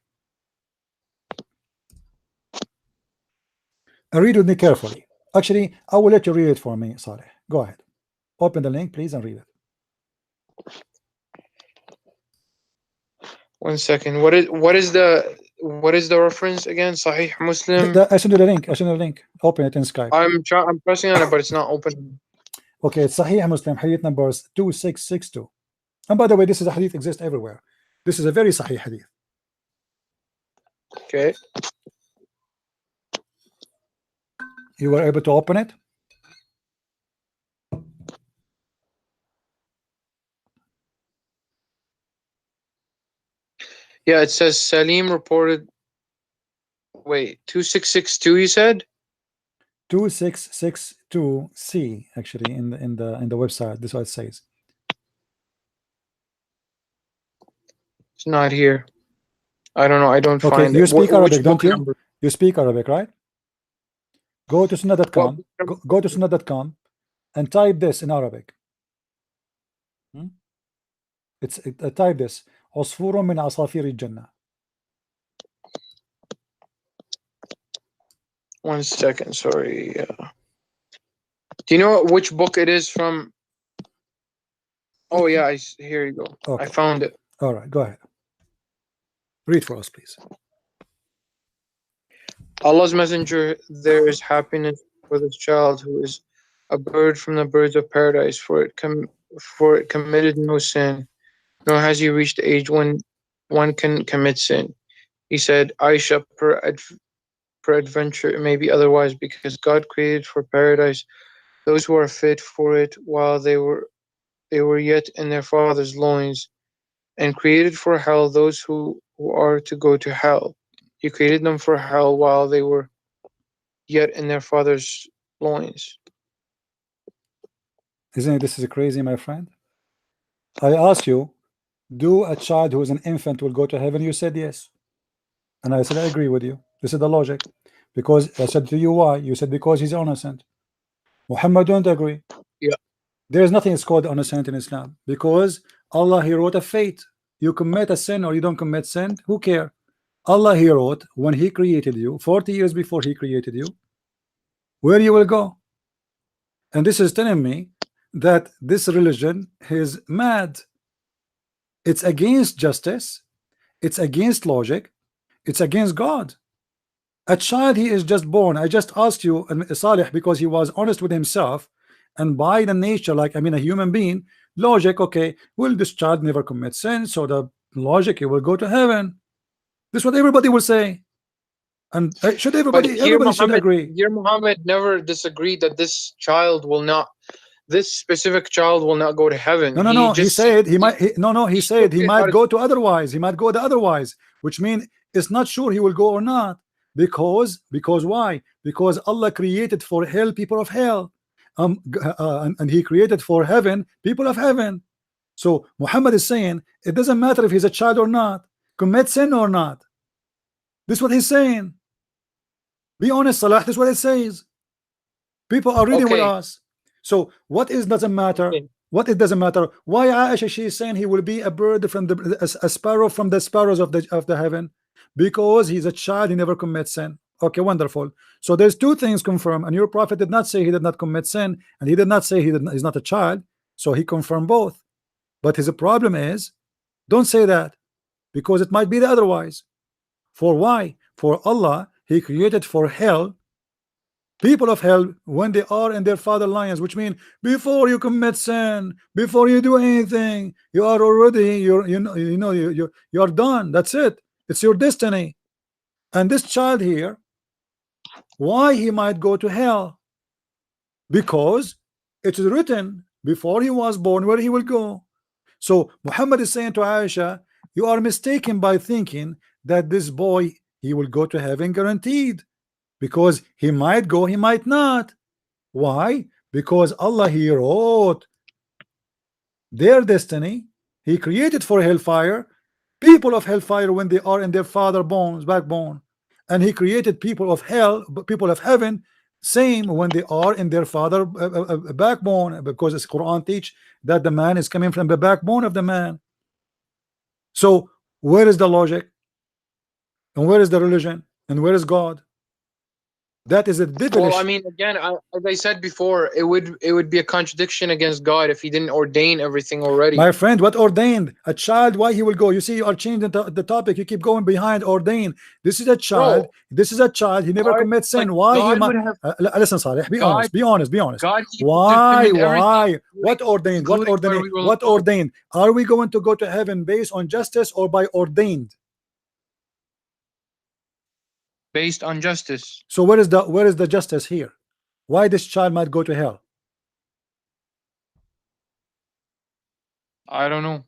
And read with me carefully. Actually, I will let you read it for me, Saleh. Go ahead. Open the link, please, and read it. 1 second. What is the reference again? Sahih Muslim. I send you the link. Open it in Skype. I'm pressing on it, but it's not open. Okay, it's Sahih Muslim, hadith numbers 2662. And by the way, this is a hadith exists everywhere. This is a very Sahih hadith. Okay. You were able to open it? Yeah, it says Salim reported. Wait, 2662. You said 2662C. Actually, in the website, this is what it says. It's not here. I don't know. I don't find it. You speak Arabic, don't you? Number? You speak Arabic, right? Go to sunnah.com. Go to sunnah.com and type this in Arabic. Type this. عصفور من عصافير الجنة. 1 second. Sorry. Do you know which book it is from? Oh yeah, here you go. Okay. I found it. All right, go ahead. Read for us, please. Allah's messenger, there is happiness for this child who is a bird from the birds of paradise, for it committed no sin, nor has he reached the age when one can commit sin. He said, Aisha, peradventure it may be otherwise, because God created for paradise those who are fit for it while they were yet in their father's loins, and created for hell those who are to go to hell. He created them for hell while they were yet in their father's loins. Isn't this is crazy, my friend? I asked you, do a child who is an infant will go to heaven? You said yes. And I said, I agree with you. This is the logic. Because I said to you, why? You said, because he's innocent. Muhammad don't agree. Yeah. There is nothing that's called innocent in Islam. Because Allah, He wrote a fate. You commit a sin or you don't commit sin, who care? Allah, He wrote when He created you, 40 years before He created you, where you will go. And this is telling me that this religion is mad. It's against justice. It's against logic. It's against God. A child, he is just born. I just asked you, Saleh, because he was honest with himself, and by the nature, like, I mean, a human being, logic, okay, will this child never commit sin? So the logic, he will go to heaven. This is what everybody will say. And should But everybody should agree. here Muhammad never disagreed that this specific child will not go to heaven. No. He said he might. He said he might out go to otherwise. He might go the otherwise, which means it's not sure he will go or not. Because why? Because Allah created for hell people of hell, and He created for heaven people of heaven. So Muhammad is saying it doesn't matter if he's a child or not, commit sin or not. This is what he's saying. Be honest, Salah. This is what it says. People are reading with us. So what is doesn't matter? What it doesn't matter? Why Aisha, she is saying he will be a bird from a sparrow from the sparrows of the heaven, because he's a child, he never commits sin. Okay, wonderful. So there's two things confirmed, and your prophet did not say he did not commit sin, and he did not say he's not a child. So he confirmed both. But his problem is, don't say that, because it might be the otherwise. For why? For Allah, He created for hell people of hell when they are in their father lions, which means before you commit sin, before you do anything, you are already you're done. That's it. It's your destiny. And this child here, why he might go to hell? Because it is written before he was born where he will go. So Muhammad is saying to Aisha, you are mistaken by thinking that this boy, he will go to heaven guaranteed, because he might go, he might not. Why? Because Allah, He wrote their destiny. He created for hellfire people of hellfire when they are in their father backbone, and He created people of hell, people of heaven, same when they are in their father backbone, because the Quran teach that the man is coming from the backbone of the man. So where is the logic, and where is the religion, and where is God? That is a devilish. Well, I mean, again, as I said before, it would be a contradiction against God if He didn't ordain everything already. My friend, what ordained? A child, why he will go? You see, you are changing the topic. You keep going behind ordained. This is a child. Bro, this is a child. He never commits sin. Why God he might? Listen, Saleh. Be honest. Be honest. Be honest. God Why? Why? What ordained? What ordained? What ordained? Are we going to go to heaven based on justice or by ordained? Based on justice. So where is the justice here? Why this child might go to hell? I don't know.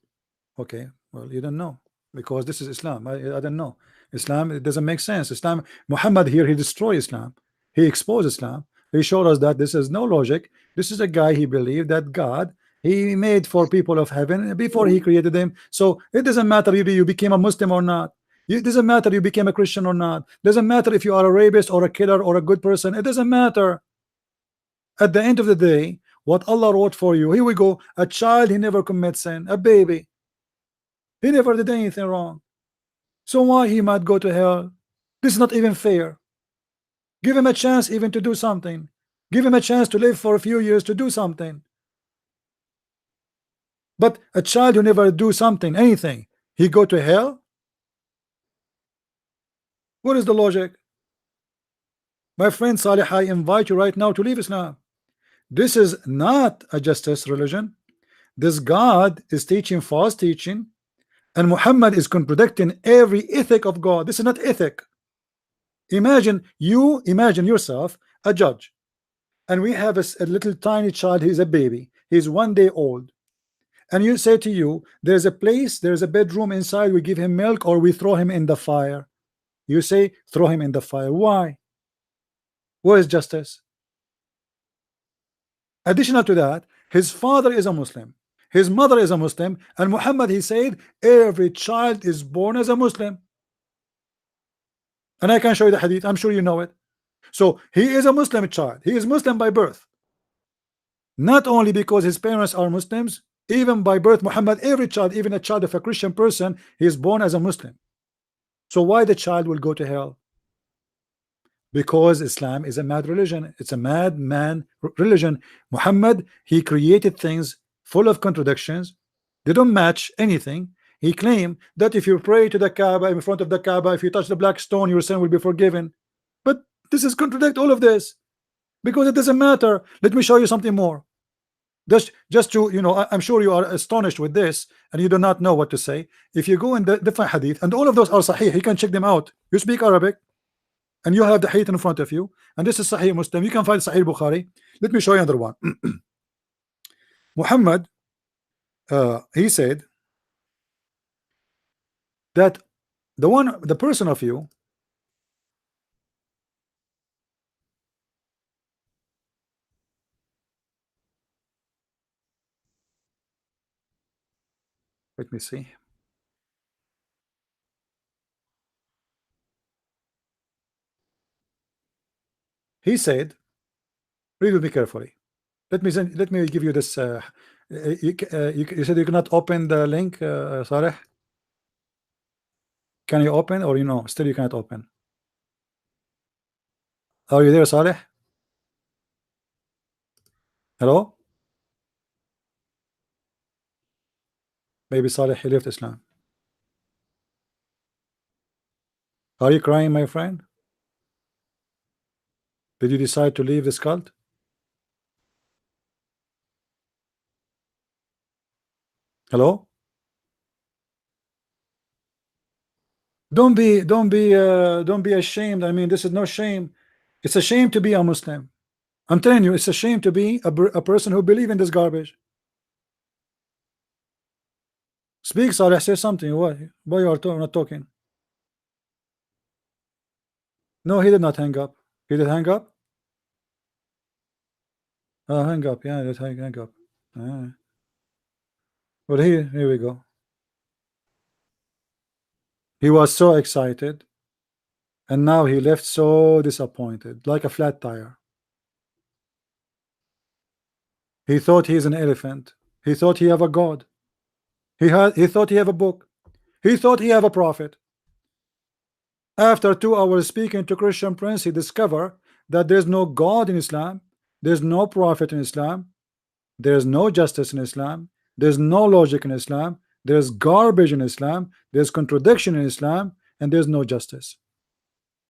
Okay, well, you don't know, because this is Islam. I don't know. Islam, it doesn't make sense. Islam, Muhammad here, he destroyed Islam. He exposed Islam. He showed us that this is no logic. This is a guy, he believed that God, he made for people of heaven before he created them. So it doesn't matter if you became a Muslim or not. It doesn't matter if you became a Christian or not. Doesn't matter if you are a rapist or a killer or a good person. It doesn't matter. At the end of the day, what Allah wrote for you, here we go. A child, he never commits sin. A baby, he never did anything wrong. So why he might go to hell? This is not even fair. Give him a chance even to do something. Give him a chance to live for a few years to do something. But a child who never do something, anything, he go to hell? What is the logic? My friend Saleh, I invite you right now to leave Islam. This is not a justice religion. This God is teaching false teaching, and Muhammad is contradicting every ethic of God. This is not ethic. Imagine yourself a judge, and we have a little tiny child. He's a baby. He's 1 day old, and you say to you, there's a place, there's a bedroom inside. We give him milk, or we throw him in the fire. You say throw him in the fire. Why? Where is justice? Additional to that, his father is a Muslim, his mother is a Muslim, and Muhammad, he said every child is born as a Muslim. And I can show you the hadith. I'm sure you know it. So he is a Muslim child. He is Muslim by birth. Not only because his parents are Muslims, even by birth, Muhammad, every child, even a child of a Christian person, he is born as a Muslim. So why the child will go to hell? Because Islam is a mad religion. It's a madman religion. Muhammad, he created things full of contradictions. They don't match anything. He claimed that if you pray to the Kaaba, in front of the Kaaba, if you touch the black stone, your sin will be forgiven. But this is contradict all of this, because it doesn't matter. Let me show you something more. Just to, you know, I'm sure you are astonished with this and you do not know what to say. If you go in the different hadith, and all of those are sahih, you can check them out. You speak Arabic and you have the hadith in front of you, and this is Sahih Muslim. You can find Sahih Bukhari. Let me show you another one. Muhammad, he said that the person of you, let me see. He said, read with me carefully. Let me give you this. You said you cannot open the link, Saleh. Can you open, or you know, still you cannot open? Are you there, Saleh? Hello? Maybe Saleh, he left Islam. Are you crying, my friend? Did you decide to leave this cult? Hello? Don't be ashamed. I mean, this is no shame. It's a shame to be a Muslim. I'm telling you, it's a shame to be a person who believe in this garbage. Speak, Saleh. Say something. Why you are not talking? No, he did not hang up. He did hang up. Hang up. Yeah, let's hang up. Well, here we go. He was so excited, and now he left so disappointed, like a flat tire. He thought he's an elephant. He thought he have a God. He thought he have a book. He thought he have a prophet. After 2 hours speaking to Christian Prince, he discovered that there's no God in Islam, there's no prophet in Islam, there's no justice in Islam, there's no logic in Islam, there's garbage in Islam, there's contradiction in Islam, and there's no justice.